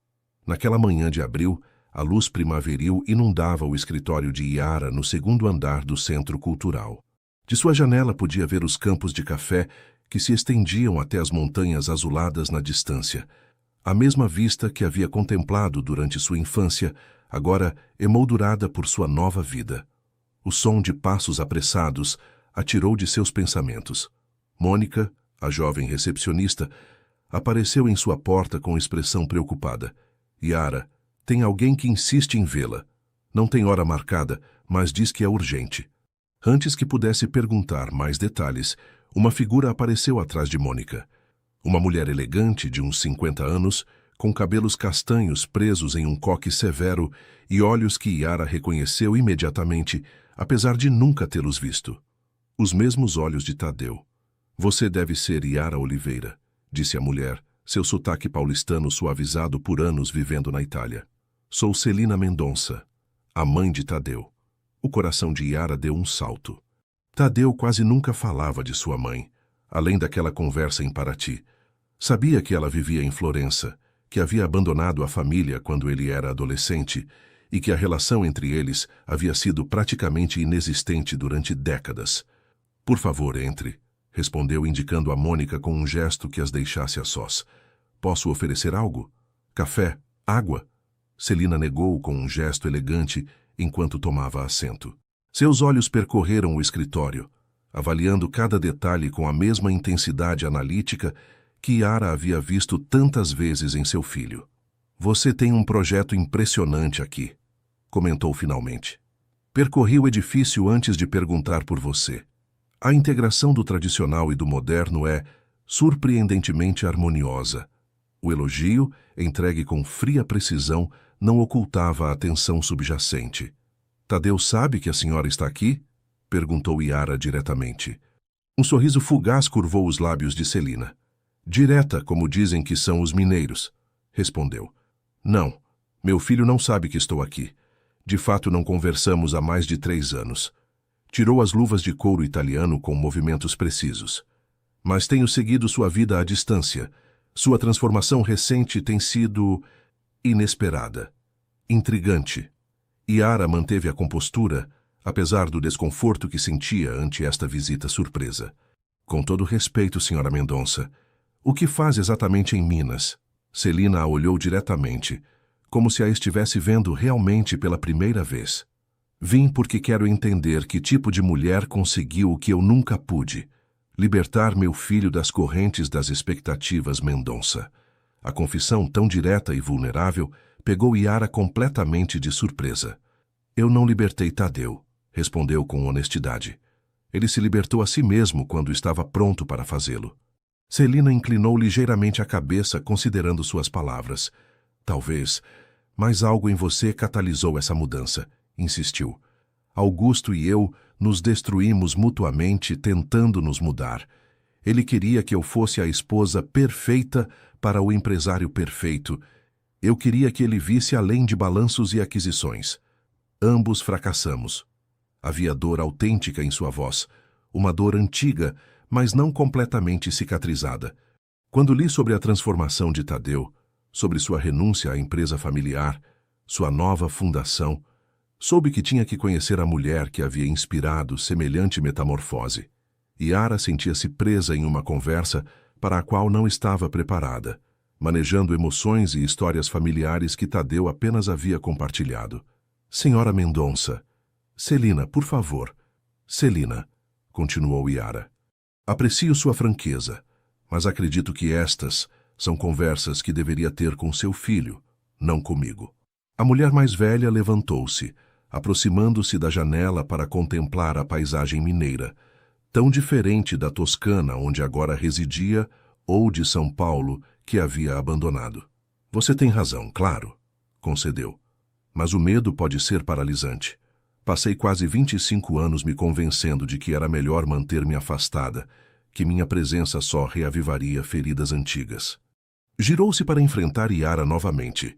Naquela manhã de abril, a luz primaveril inundava o escritório de Yara no 2º andar do Centro Cultural. De sua janela podia ver os campos de café que se estendiam até as montanhas azuladas na distância. A mesma vista que havia contemplado durante sua infância, agora emoldurada por sua nova vida. O som de passos apressados atirou de seus pensamentos. Mônica, a jovem recepcionista, apareceu em sua porta com expressão preocupada. Yara, tem alguém que insiste em vê-la. Não tem hora marcada, mas diz que é urgente. Antes que pudesse perguntar mais detalhes, uma figura apareceu atrás de Mônica. Uma mulher elegante de uns 50 anos, com cabelos castanhos presos em um coque severo e olhos que Yara reconheceu imediatamente, apesar de nunca tê-los visto. Os mesmos olhos de Tadeu. Você deve ser Yara Oliveira, disse a mulher, seu sotaque paulistano suavizado por anos vivendo na Itália. Sou Celina Mendonça, a mãe de Tadeu. O coração de Yara deu um salto. Tadeu quase nunca falava de sua mãe, além daquela conversa em Paraty. Sabia que ela vivia em Florença, que havia abandonado a família quando ele era adolescente e que a relação entre eles havia sido praticamente inexistente durante décadas. Por favor, entre, respondeu indicando a Mônica com um gesto que as deixasse a sós. Posso oferecer algo? Café? Água? Celina negou com um gesto elegante enquanto tomava assento. Seus olhos percorreram o escritório, avaliando cada detalhe com a mesma intensidade analítica que Yara havia visto tantas vezes em seu filho. Você tem um projeto impressionante aqui, comentou finalmente. Percorri o edifício antes de perguntar por você. A integração do tradicional e do moderno é surpreendentemente harmoniosa. O elogio, entregue com fria precisão, não ocultava a tensão subjacente. Tadeu sabe que a senhora está aqui? Perguntou Yara diretamente. Um sorriso fugaz curvou os lábios de Celina. Direta, como dizem que são os mineiros, respondeu. Não, meu filho não sabe que estou aqui. De fato, não conversamos há mais de 3 anos. Tirou as luvas de couro italiano com movimentos precisos. Mas tenho seguido sua vida à distância. Sua transformação recente tem sido inesperada, intrigante. Yara manteve a compostura, apesar do desconforto que sentia ante esta visita surpresa. Com todo respeito, senhora Mendonça, o que faz exatamente em Minas? Celina a olhou diretamente, como se a estivesse vendo realmente pela primeira vez. Vim porque quero entender que tipo de mulher conseguiu o que eu nunca pude. Libertar meu filho das correntes das expectativas, Mendonça. A confissão, tão direta e vulnerável, pegou Yara completamente de surpresa. Eu não libertei Tadeu, respondeu com honestidade. Ele se libertou a si mesmo quando estava pronto para fazê-lo. Celina inclinou ligeiramente a cabeça, considerando suas palavras. Talvez, mas algo em você catalisou essa mudança, insistiu. Augusto e eu nos destruímos mutuamente tentando nos mudar. Ele queria que eu fosse a esposa perfeita para o empresário perfeito. Eu queria que ele visse além de balanços e aquisições. Ambos fracassamos. Havia dor autêntica em sua voz, uma dor antiga, mas não completamente cicatrizada. Quando li sobre a transformação de Tadeu, sobre sua renúncia à empresa familiar, sua nova fundação, soube que tinha que conhecer a mulher que havia inspirado semelhante metamorfose. Yara sentia-se presa em uma conversa para a qual não estava preparada, manejando emoções e histórias familiares que Tadeu apenas havia compartilhado. Senhora Mendonça. Celina, por favor. Celina, continuou Yara. Aprecio sua franqueza, mas acredito que estas são conversas que deveria ter com seu filho, não comigo. A mulher mais velha levantou-se, aproximando-se da janela para contemplar a paisagem mineira, tão diferente da Toscana onde agora residia ou de São Paulo que havia abandonado. Você tem razão, claro, concedeu. Mas o medo pode ser paralisante. Passei quase 25 anos me convencendo de que era melhor manter-me afastada, que minha presença só reavivaria feridas antigas. Girou-se para enfrentar Yara novamente.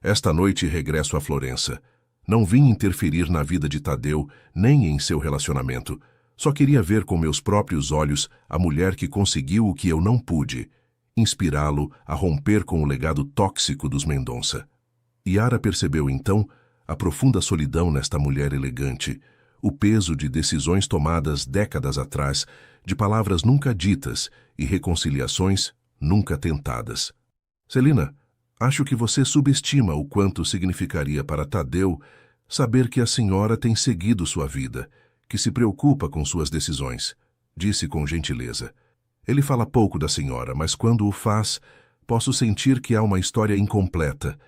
Esta noite regresso a Florença. Não vim interferir na vida de Tadeu, nem em seu relacionamento. Só queria ver com meus próprios olhos a mulher que conseguiu o que eu não pude, inspirá-lo a romper com o legado tóxico dos Mendonça. Yara percebeu então a profunda solidão nesta mulher elegante, o peso de decisões tomadas décadas atrás, de palavras nunca ditas e reconciliações nunca tentadas. Celina, acho que você subestima o quanto significaria para Tadeu saber que a senhora tem seguido sua vida, que se preocupa com suas decisões, disse com gentileza. Ele fala pouco da senhora, mas quando o faz, posso sentir que há uma história incompleta,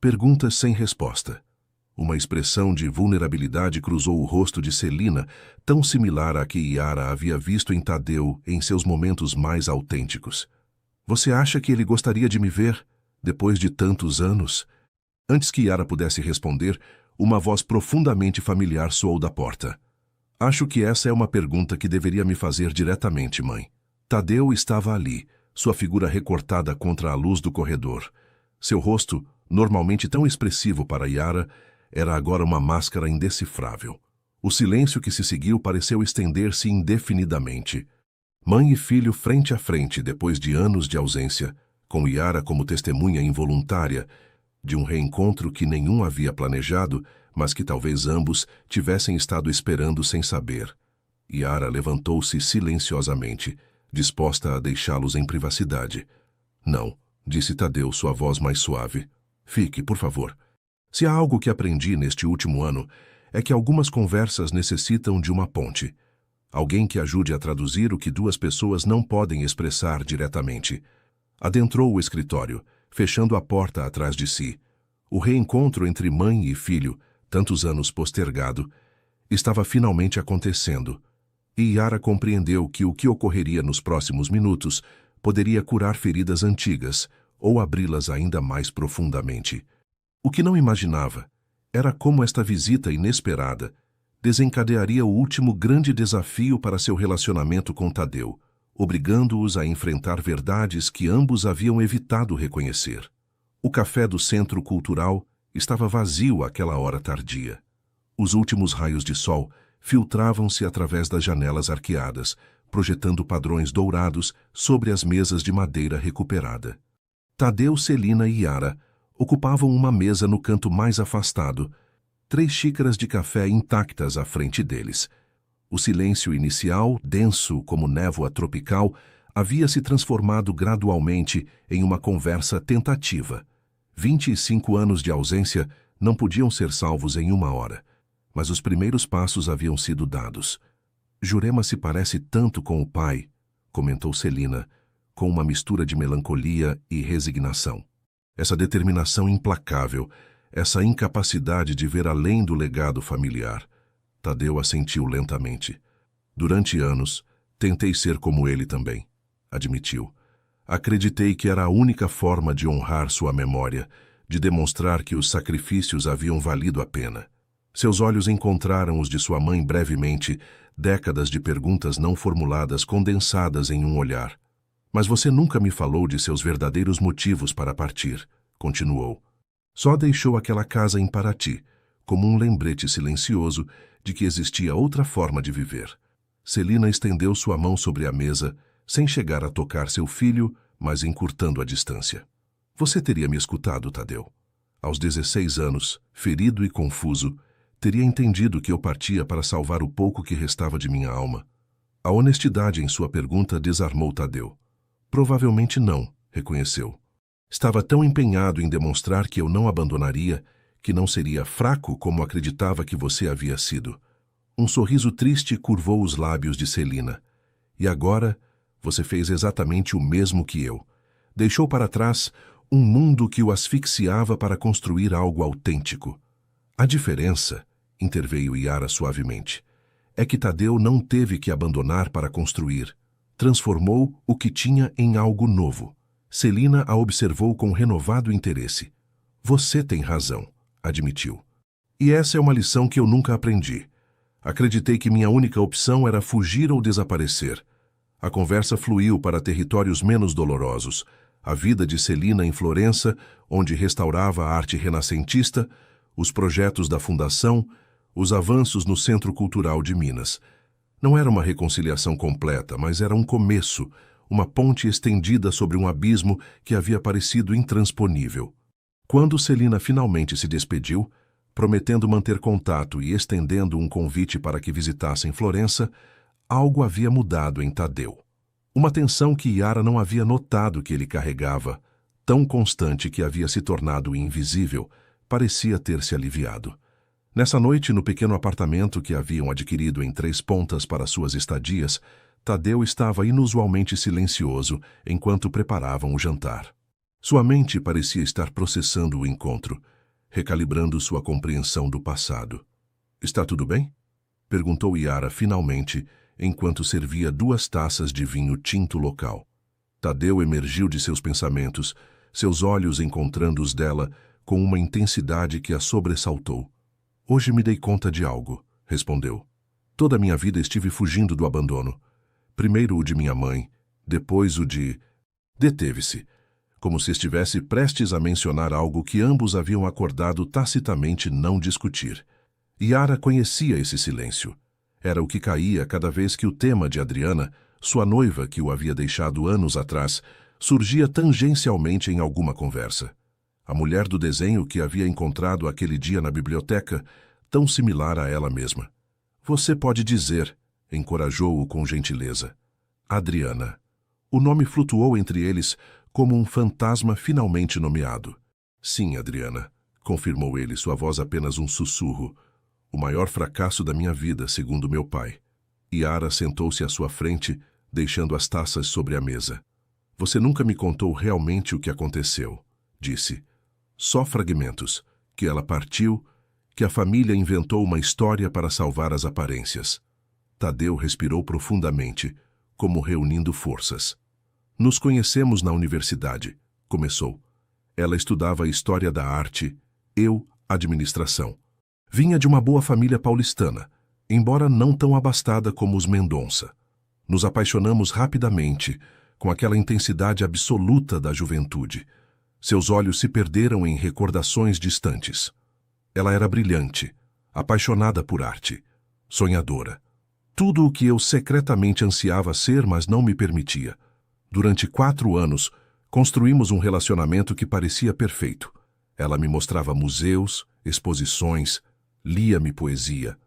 perguntas sem resposta. Uma expressão de vulnerabilidade cruzou o rosto de Celina, tão similar à que Yara havia visto em Tadeu em seus momentos mais autênticos. Você acha que ele gostaria de me ver, depois de tantos anos? Antes que Yara pudesse responder, uma voz profundamente familiar soou da porta. Acho que essa é uma pergunta que deveria me fazer diretamente, mãe. Tadeu estava ali, sua figura recortada contra a luz do corredor. Seu rosto, normalmente tão expressivo para Yara, era agora uma máscara indecifrável. O silêncio que se seguiu pareceu estender-se indefinidamente. Mãe e filho frente a frente depois de anos de ausência, com Yara como testemunha involuntária, de um reencontro que nenhum havia planejado, mas que talvez ambos tivessem estado esperando sem saber. Yara levantou-se silenciosamente, disposta a deixá-los em privacidade. Não, disse Tadeu, sua voz mais suave. Fique, por favor. Se há algo que aprendi neste último ano, é que algumas conversas necessitam de uma ponte. Alguém que ajude a traduzir o que duas pessoas não podem expressar diretamente. Adentrou o escritório, fechando a porta atrás de si. O reencontro entre mãe e filho, tantos anos postergado, estava finalmente acontecendo. E Yara compreendeu que o que ocorreria nos próximos minutos poderia curar feridas antigas ou abri-las ainda mais profundamente. O que não imaginava era como esta visita inesperada desencadearia o último grande desafio para seu relacionamento com Tadeu, obrigando-os a enfrentar verdades que ambos haviam evitado reconhecer. O café do Centro Cultural estava vazio àquela hora tardia. Os últimos raios de sol filtravam-se através das janelas arqueadas, projetando padrões dourados sobre as mesas de madeira recuperada. Tadeu, Celina e Yara ocupavam uma mesa no canto mais afastado, 3 xícaras de café intactas à frente deles. O silêncio inicial, denso como névoa tropical, havia se transformado gradualmente em uma conversa tentativa. 25 anos de ausência não podiam ser salvos em 1 hora, mas os primeiros passos haviam sido dados. Jurema se parece tanto com o pai, comentou Celina, com uma mistura de melancolia e resignação. Essa determinação implacável, essa incapacidade de ver além do legado familiar. Tadeu assentiu lentamente. Durante anos, tentei ser como ele também, admitiu. Acreditei que era a única forma de honrar sua memória, de demonstrar que os sacrifícios haviam valido a pena. Seus olhos encontraram os de sua mãe brevemente, décadas de perguntas não formuladas condensadas em um olhar. Mas você nunca me falou de seus verdadeiros motivos para partir, continuou. Só deixou aquela casa em Paraty, como um lembrete silencioso de que existia outra forma de viver. Celina estendeu sua mão sobre a mesa, sem chegar a tocar seu filho, mas encurtando a distância. Você teria me escutado, Tadeu. Aos 16 anos, ferido e confuso, teria entendido que eu partia para salvar o pouco que restava de minha alma. A honestidade em sua pergunta desarmou Tadeu. Provavelmente não, reconheceu. Estava tão empenhado em demonstrar que eu não abandonaria, que não seria fraco como acreditava que você havia sido. Um sorriso triste curvou os lábios de Celina. E agora, você fez exatamente o mesmo que eu. Deixou para trás um mundo que o asfixiava para construir algo autêntico. A diferença, interveio Yara suavemente, é que Tadeu não teve que abandonar para construir. Transformou o que tinha em algo novo. Celina a observou com renovado interesse. Você tem razão, admitiu. E essa é uma lição que eu nunca aprendi. Acreditei que minha única opção era fugir ou desaparecer. A conversa fluiu para territórios menos dolorosos. A vida de Celina em Florença, onde restaurava a arte renascentista, os projetos da fundação, os avanços no Centro Cultural de Minas. Não era uma reconciliação completa, mas era um começo, uma ponte estendida sobre um abismo que havia parecido intransponível. Quando Celina finalmente se despediu, prometendo manter contato e estendendo um convite para que visitassem Florença, algo havia mudado em Tadeu. Uma tensão que Yara não havia notado que ele carregava, tão constante que havia se tornado invisível, parecia ter se aliviado. Nessa noite, no pequeno apartamento que haviam adquirido em Três Pontas para suas estadias, Tadeu estava inusualmente silencioso enquanto preparavam o jantar. Sua mente parecia estar processando o encontro, recalibrando sua compreensão do passado. "Está tudo bem?" perguntou Yara finalmente, enquanto servia 2 taças de vinho tinto local. Tadeu emergiu de seus pensamentos, seus olhos encontrando os dela com uma intensidade que a sobressaltou. "Hoje me dei conta de algo", respondeu. "Toda a minha vida estive fugindo do abandono. Primeiro o de minha mãe, depois o de..." Deteve-se, como se estivesse prestes a mencionar algo que ambos haviam acordado tacitamente não discutir. Yara conhecia esse silêncio. Era o que caía cada vez que o tema de Adriana, sua noiva que o havia deixado anos atrás, surgia tangencialmente em alguma conversa. A mulher do desenho que havia encontrado aquele dia na biblioteca, tão similar a ela mesma. "Você pode dizer", encorajou-o com gentileza. "Adriana." O nome flutuou entre eles como um fantasma finalmente nomeado. "Sim, Adriana", confirmou ele, sua voz apenas um sussurro. "O maior fracasso da minha vida, segundo meu pai." Yara sentou-se à sua frente, deixando as taças sobre a mesa. "Você nunca me contou realmente o que aconteceu", disse. "Só fragmentos, que ela partiu, que a família inventou uma história para salvar as aparências." Tadeu respirou profundamente, como reunindo forças. "Nos conhecemos na universidade", começou. Ela estudava História da Arte, eu, Administração. Vinha de uma boa família paulistana, embora não tão abastada como os Mendonça. Nos apaixonamos rapidamente, com aquela intensidade absoluta da juventude. Seus olhos se perderam em recordações distantes. Ela era brilhante, apaixonada por arte, sonhadora. Tudo o que eu secretamente ansiava ser, mas não me permitia. Durante 4 anos, construímos um relacionamento que parecia perfeito. Ela me mostrava museus, exposições, lia-me poesia.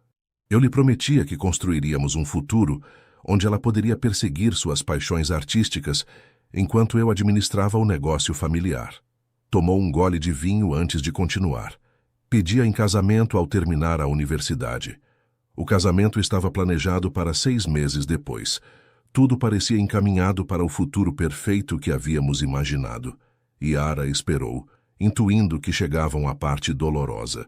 Eu lhe prometia que construiríamos um futuro onde ela poderia perseguir suas paixões artísticas enquanto eu administrava o negócio familiar. Tomou um gole de vinho antes de continuar. Pedia em casamento ao terminar a universidade. O casamento estava planejado para 6 meses depois. Tudo parecia encaminhado para o futuro perfeito que havíamos imaginado. Yara esperou, intuindo que chegavam à parte dolorosa.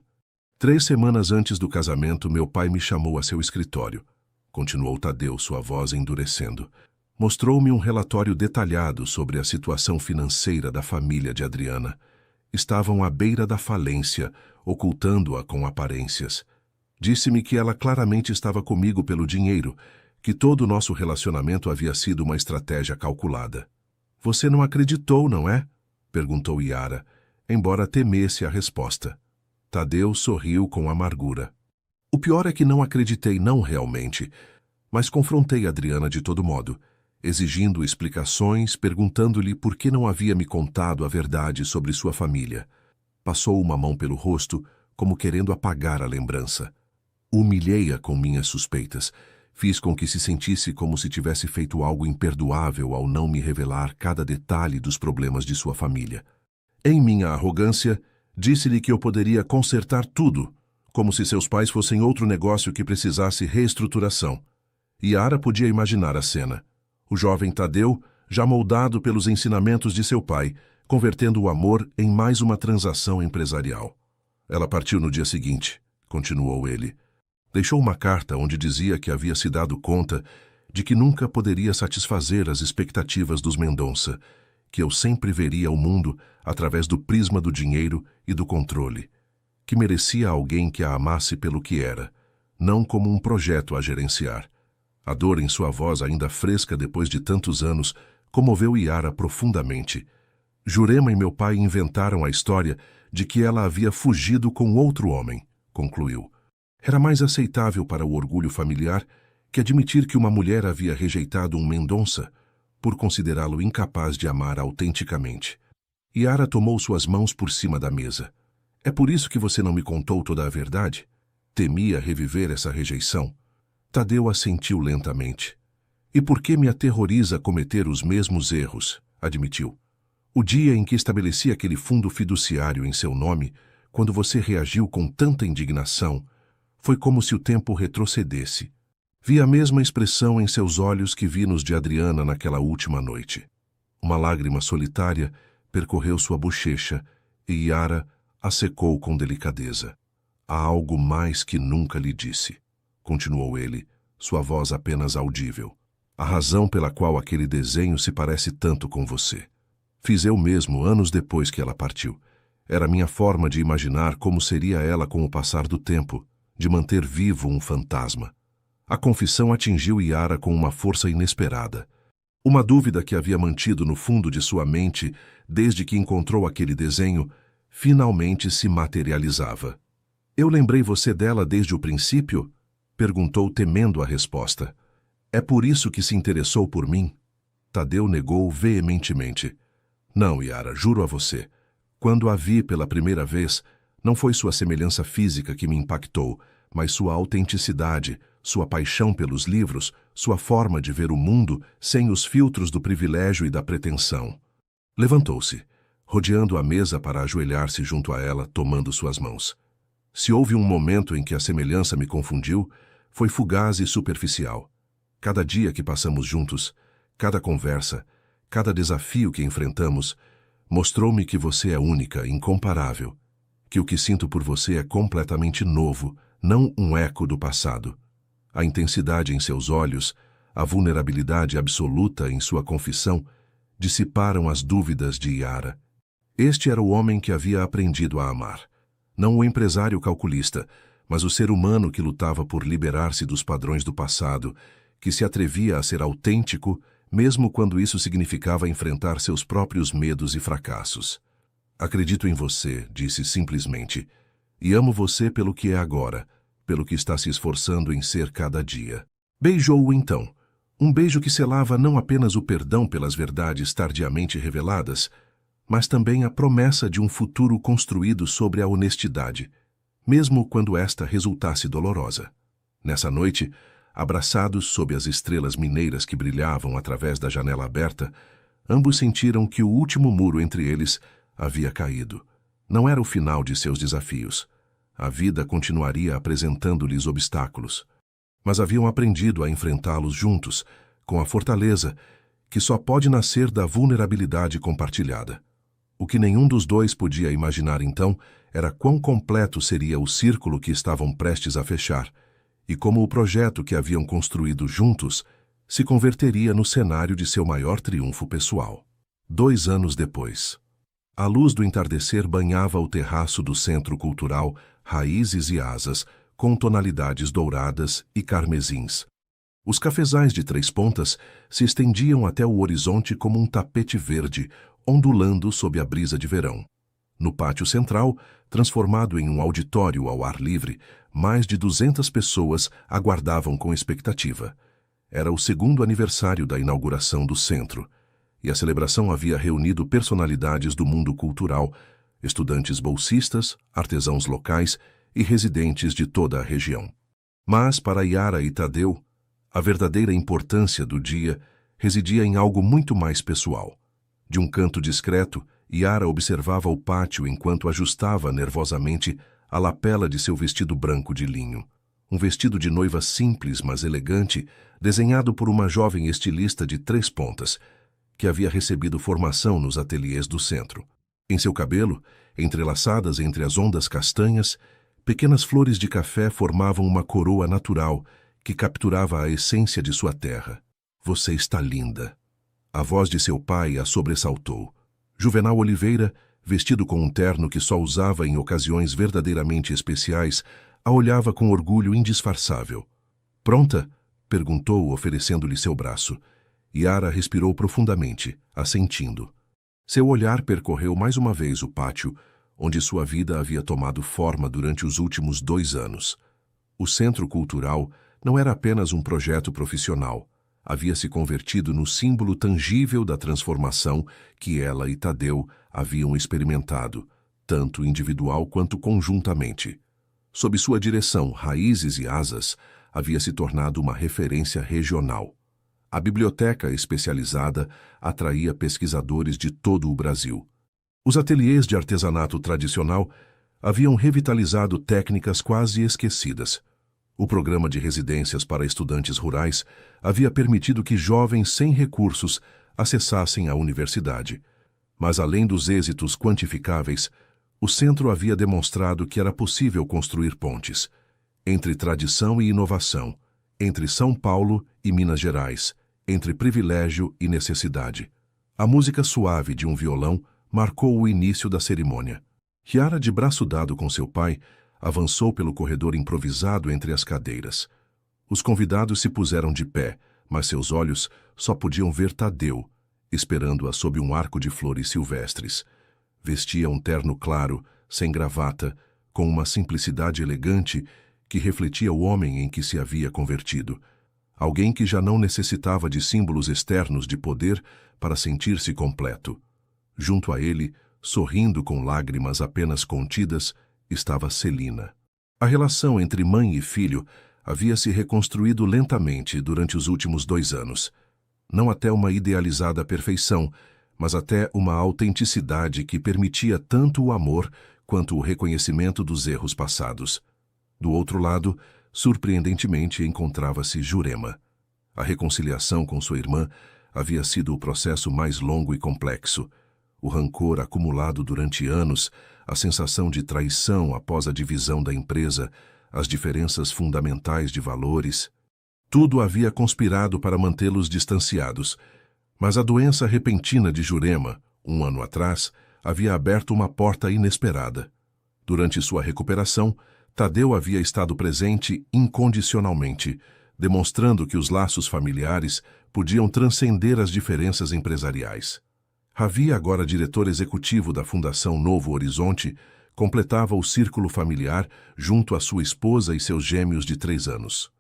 3 semanas antes do casamento, meu pai me chamou a seu escritório. Continuou Tadeu, sua voz endurecendo. Mostrou-me um relatório detalhado sobre a situação financeira da família de Adriana. Estavam à beira da falência, ocultando-a com aparências. Disse-me que ela claramente estava comigo pelo dinheiro, que todo o nosso relacionamento havia sido uma estratégia calculada. Você não acreditou, não é? Perguntou Yara, embora temesse a resposta. Tadeu sorriu com amargura. O pior é que não acreditei não realmente, mas confrontei Adriana de todo modo, exigindo explicações, perguntando-lhe por que não havia me contado a verdade sobre sua família. Passou uma mão pelo rosto, como querendo apagar a lembrança. Humilhei-a com minhas suspeitas. Fiz com que se sentisse como se tivesse feito algo imperdoável ao não me revelar cada detalhe dos problemas de sua família. Em minha arrogância, disse-lhe que eu poderia consertar tudo, como se seus pais fossem outro negócio que precisasse reestruturação. Yara podia imaginar a cena. O jovem Tadeu, já moldado pelos ensinamentos de seu pai, convertendo o amor em mais uma transação empresarial. Ela partiu no dia seguinte, continuou ele. Deixou uma carta onde dizia que havia se dado conta de que nunca poderia satisfazer as expectativas dos Mendonça, que eu sempre veria o mundo através do prisma do dinheiro e do controle, que merecia alguém que a amasse pelo que era, não como um projeto a gerenciar. A dor em sua voz, ainda fresca depois de tantos anos, comoveu Yara profundamente. Jurema e meu pai inventaram a história de que ela havia fugido com outro homem, concluiu. Era mais aceitável para o orgulho familiar que admitir que uma mulher havia rejeitado um Mendonça por considerá-lo incapaz de amar autenticamente. Yara tomou suas mãos por cima da mesa. É por isso que você não me contou toda a verdade? Temia reviver essa rejeição. Tadeu assentiu lentamente. E por que me aterroriza cometer os mesmos erros? Admitiu. O dia em que estabeleci aquele fundo fiduciário em seu nome, quando você reagiu com tanta indignação, foi como se o tempo retrocedesse. Vi a mesma expressão em seus olhos que vi nos de Adriana naquela última noite. Uma lágrima solitária percorreu sua bochecha e Yara a secou com delicadeza. Há algo mais que nunca lhe disse, continuou ele, sua voz apenas audível. A razão pela qual aquele desenho se parece tanto com você. Fiz eu mesmo anos depois que ela partiu. Era minha forma de imaginar como seria ela com o passar do tempo, de manter vivo um fantasma. A confissão atingiu Yara com uma força inesperada. Uma dúvida que havia mantido no fundo de sua mente desde que encontrou aquele desenho, finalmente se materializava. Eu lembrei você dela desde o princípio? Perguntou, temendo a resposta. É por isso que se interessou por mim? Tadeu negou veementemente. Não, Yara, juro a você. Quando a vi pela primeira vez, não foi sua semelhança física que me impactou, mas sua autenticidade, sua paixão pelos livros, sua forma de ver o mundo sem os filtros do privilégio e da pretensão. Levantou-se, rodeando a mesa para ajoelhar-se junto a ela, tomando suas mãos. Se houve um momento em que a semelhança me confundiu, foi fugaz e superficial. Cada dia que passamos juntos, cada conversa, cada desafio que enfrentamos, mostrou-me que você é única, incomparável, que o que sinto por você é completamente novo, não um eco do passado. A intensidade em seus olhos, a vulnerabilidade absoluta em sua confissão, dissiparam as dúvidas de Yara. Este era o homem que havia aprendido a amar. Não o empresário calculista, mas o ser humano que lutava por liberar-se dos padrões do passado, que se atrevia a ser autêntico, mesmo quando isso significava enfrentar seus próprios medos e fracassos. Acredito em você, disse simplesmente, e amo você pelo que é agora, pelo que está se esforçando em ser cada dia. Beijou-o então, um beijo que selava não apenas o perdão pelas verdades tardiamente reveladas, mas também a promessa de um futuro construído sobre a honestidade, mesmo quando esta resultasse dolorosa. Nessa noite, abraçados sob as estrelas mineiras que brilhavam através da janela aberta, ambos sentiram que o último muro entre eles havia caído. Não era o final de seus desafios. A vida continuaria apresentando-lhes obstáculos. Mas haviam aprendido a enfrentá-los juntos, com a fortaleza, que só pode nascer da vulnerabilidade compartilhada. O que nenhum dos dois podia imaginar então era quão completo seria o círculo que estavam prestes a fechar e como o projeto que haviam construído juntos se converteria no cenário de seu maior triunfo pessoal. 2 anos depois. A luz do entardecer banhava o terraço do Centro Cultural Raízes e Asas, com tonalidades douradas e carmesins. Os cafezais de 3 pontas se estendiam até o horizonte como um tapete verde, ondulando sob a brisa de verão. No pátio central, transformado em um auditório ao ar livre, mais de 200 pessoas aguardavam com expectativa. Era o 2º aniversário da inauguração do centro, e a celebração havia reunido personalidades do mundo cultural, estudantes bolsistas, artesãos locais e residentes de toda a região. Mas, para Yara e Tadeu, a verdadeira importância do dia residia em algo muito mais pessoal. De um canto discreto, Yara observava o pátio enquanto ajustava nervosamente a lapela de seu vestido branco de linho. Um vestido de noiva simples, mas elegante, desenhado por uma jovem estilista de 3 pontas, que havia recebido formação nos ateliês do centro. Em seu cabelo, entrelaçadas entre as ondas castanhas, pequenas flores de café formavam uma coroa natural que capturava a essência de sua terra. Você está linda. A voz de seu pai a sobressaltou. Juvenal Oliveira, vestido com um terno que só usava em ocasiões verdadeiramente especiais, a olhava com orgulho indisfarçável. Pronta? Perguntou, oferecendo-lhe seu braço. Yara respirou profundamente, assentindo. Seu olhar percorreu mais uma vez o pátio, onde sua vida havia tomado forma durante os últimos 2 anos. O Centro Cultural não era apenas um projeto profissional. Havia se convertido no símbolo tangível da transformação que ela e Tadeu haviam experimentado, tanto individual quanto conjuntamente. Sob sua direção, Raízes e Asas havia se tornado uma referência regional. A biblioteca especializada atraía pesquisadores de todo o Brasil. Os ateliês de artesanato tradicional haviam revitalizado técnicas quase esquecidas. O programa de residências para estudantes rurais havia permitido que jovens sem recursos acessassem a universidade. Mas, além dos êxitos quantificáveis, o centro havia demonstrado que era possível construir pontes entre tradição e inovação, entre São Paulo e Minas Gerais, entre privilégio e necessidade. A música suave de um violão marcou o início da cerimônia. Yara, de braço dado com seu pai, avançou pelo corredor improvisado entre as cadeiras. Os convidados se puseram de pé, mas seus olhos só podiam ver Tadeu, esperando-a sob um arco de flores silvestres. Vestia um terno claro, sem gravata, com uma simplicidade elegante que refletia o homem em que se havia convertido. Alguém que já não necessitava de símbolos externos de poder para sentir-se completo. Junto a ele, sorrindo com lágrimas apenas contidas, estava Celina. A relação entre mãe e filho havia se reconstruído lentamente durante os últimos 2 anos. Não até uma idealizada perfeição, mas até uma autenticidade que permitia tanto o amor quanto o reconhecimento dos erros passados. Do outro lado, surpreendentemente, encontrava-se Jurema. A reconciliação com sua irmã havia sido o processo mais longo e complexo. O rancor acumulado durante anos, a sensação de traição após a divisão da empresa, as diferenças fundamentais de valores, tudo havia conspirado para mantê-los distanciados. Mas a doença repentina de Jurema, 1 ano atrás, havia aberto uma porta inesperada. Durante sua recuperação, Tadeu havia estado presente incondicionalmente, demonstrando que os laços familiares podiam transcender as diferenças empresariais. Ravi, agora diretor executivo da Fundação Novo Horizonte, completava o círculo familiar junto à sua esposa e seus gêmeos de 3 anos.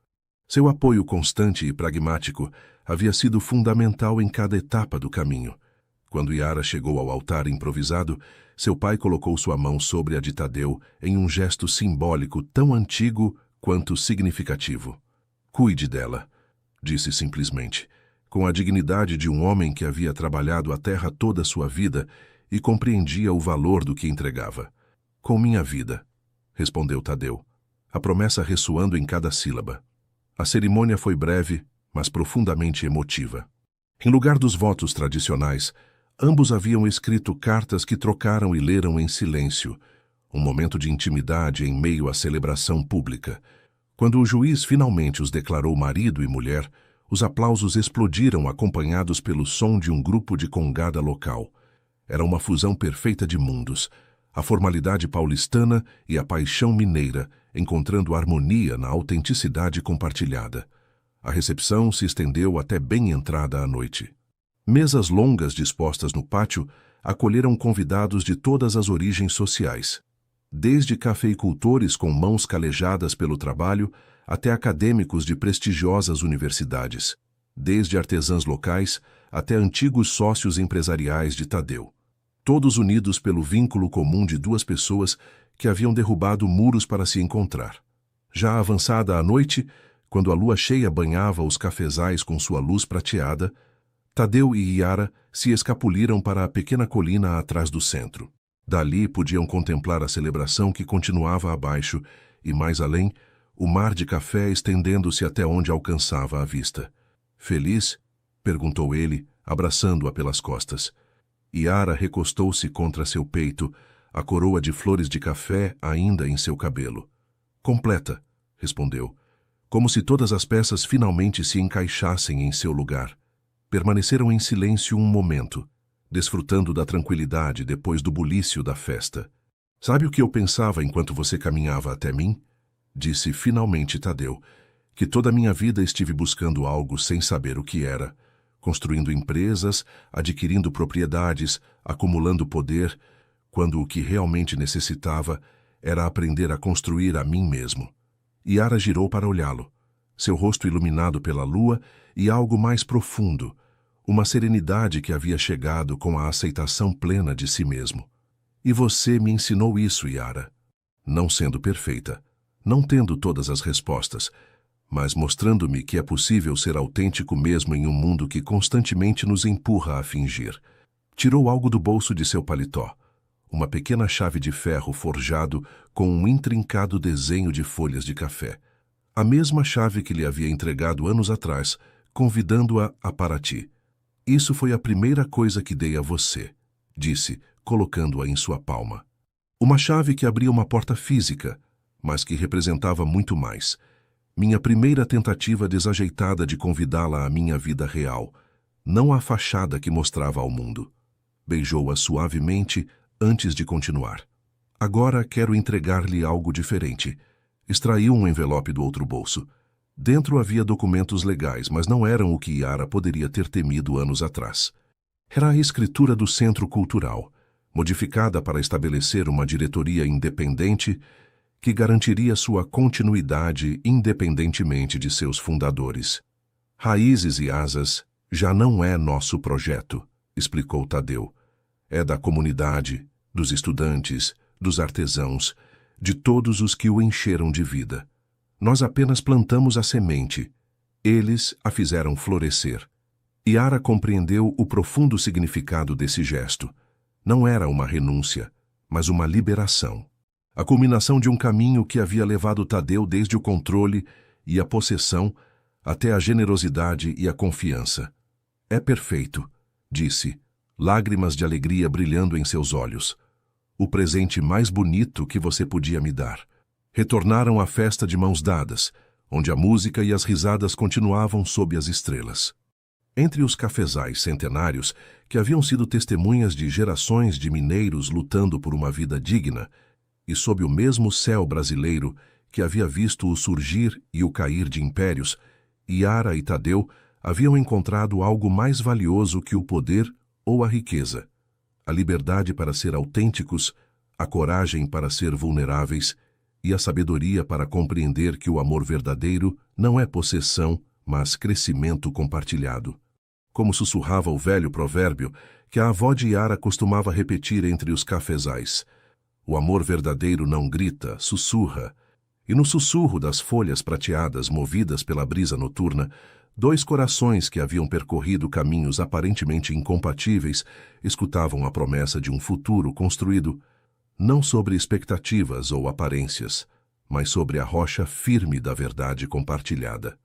Seu apoio constante e pragmático havia sido fundamental em cada etapa do caminho. Quando Yara chegou ao altar improvisado, seu pai colocou sua mão sobre a de Tadeu em um gesto simbólico tão antigo quanto significativo. "Cuide dela", disse simplesmente, com a dignidade de um homem que havia trabalhado a terra toda a sua vida e compreendia o valor do que entregava. "Com minha vida", respondeu Tadeu, a promessa ressoando em cada sílaba. A cerimônia foi breve, mas profundamente emotiva. Em lugar dos votos tradicionais, ambos haviam escrito cartas que trocaram e leram em silêncio, um momento de intimidade em meio à celebração pública. Quando o juiz finalmente os declarou marido e mulher, os aplausos explodiram acompanhados pelo som de um grupo de congada local. Era uma fusão perfeita de mundos, a formalidade paulistana e a paixão mineira, encontrando harmonia na autenticidade compartilhada. A recepção se estendeu até bem entrada a noite. Mesas longas dispostas no pátio acolheram convidados de todas as origens sociais, desde cafeicultores com mãos calejadas pelo trabalho até acadêmicos de prestigiosas universidades, desde artesãs locais até antigos sócios empresariais de Tadeu. Todos unidos pelo vínculo comum de duas pessoas que haviam derrubado muros para se encontrar. Já avançada a noite, quando a lua cheia banhava os cafezais com sua luz prateada, Tadeu e Yara se escapuliram para a pequena colina atrás do centro. Dali podiam contemplar a celebração que continuava abaixo e, mais além, o mar de café estendendo-se até onde alcançava a vista. Feliz? Perguntou ele, abraçando-a pelas costas. Yara recostou-se contra seu peito, a coroa de flores de café ainda em seu cabelo. Completa, respondeu, como se todas as peças finalmente se encaixassem em seu lugar. Permaneceram em silêncio um momento, desfrutando da tranquilidade depois do bulício da festa. Sabe o que eu pensava enquanto você caminhava até mim? Disse finalmente Tadeu, que toda a minha vida estive buscando algo sem saber o que era, construindo empresas, adquirindo propriedades, acumulando poder, quando o que realmente necessitava era aprender a construir a mim mesmo. Yara girou para olhá-lo, seu rosto iluminado pela lua e algo mais profundo, uma serenidade que havia chegado com a aceitação plena de si mesmo. E você me ensinou isso, Yara. Não sendo perfeita, não tendo todas as respostas, mas mostrando-me que é possível ser autêntico mesmo em um mundo que constantemente nos empurra a fingir. Tirou algo do bolso de seu paletó, uma pequena chave de ferro forjado com um intrincado desenho de folhas de café. A mesma chave que lhe havia entregado anos atrás, convidando-a a Paraty. Isso foi a primeira coisa que dei a você, disse, colocando-a em sua palma. Uma chave que abria uma porta física, mas que representava muito mais. Minha primeira tentativa desajeitada de convidá-la à minha vida real, não a fachada que mostrava ao mundo. Beijou-a suavemente antes de continuar. Agora quero entregar-lhe algo diferente. Extraiu um envelope do outro bolso. Dentro havia documentos legais, mas não eram o que Yara poderia ter temido anos atrás. Era a escritura do Centro Cultural, modificada para estabelecer uma diretoria independente que garantiria sua continuidade independentemente de seus fundadores. Raízes e Asas já não é nosso projeto, explicou Tadeu. É da comunidade, dos estudantes, dos artesãos, de todos os que o encheram de vida. Nós apenas plantamos a semente. Eles a fizeram florescer. Yara compreendeu o profundo significado desse gesto. Não era uma renúncia, mas uma liberação. A culminação de um caminho que havia levado Tadeu desde o controle e a possessão até a generosidade e a confiança. É perfeito, disse, lágrimas de alegria brilhando em seus olhos. O presente mais bonito que você podia me dar. Retornaram à festa de mãos dadas, onde a música e as risadas continuavam sob as estrelas. Entre os cafezais centenários, que haviam sido testemunhas de gerações de mineiros lutando por uma vida digna, e sob o mesmo céu brasileiro que havia visto o surgir e o cair de impérios, Yara e Tadeu haviam encontrado algo mais valioso que o poder ou a riqueza: a liberdade para ser autênticos, a coragem para ser vulneráveis e a sabedoria para compreender que o amor verdadeiro não é possessão, mas crescimento compartilhado. Como sussurrava o velho provérbio que a avó de Yara costumava repetir entre os cafezais: o amor verdadeiro não grita, sussurra. E no sussurro das folhas prateadas movidas pela brisa noturna, dois corações que haviam percorrido caminhos aparentemente incompatíveis escutavam a promessa de um futuro construído não sobre expectativas ou aparências, mas sobre a rocha firme da verdade compartilhada.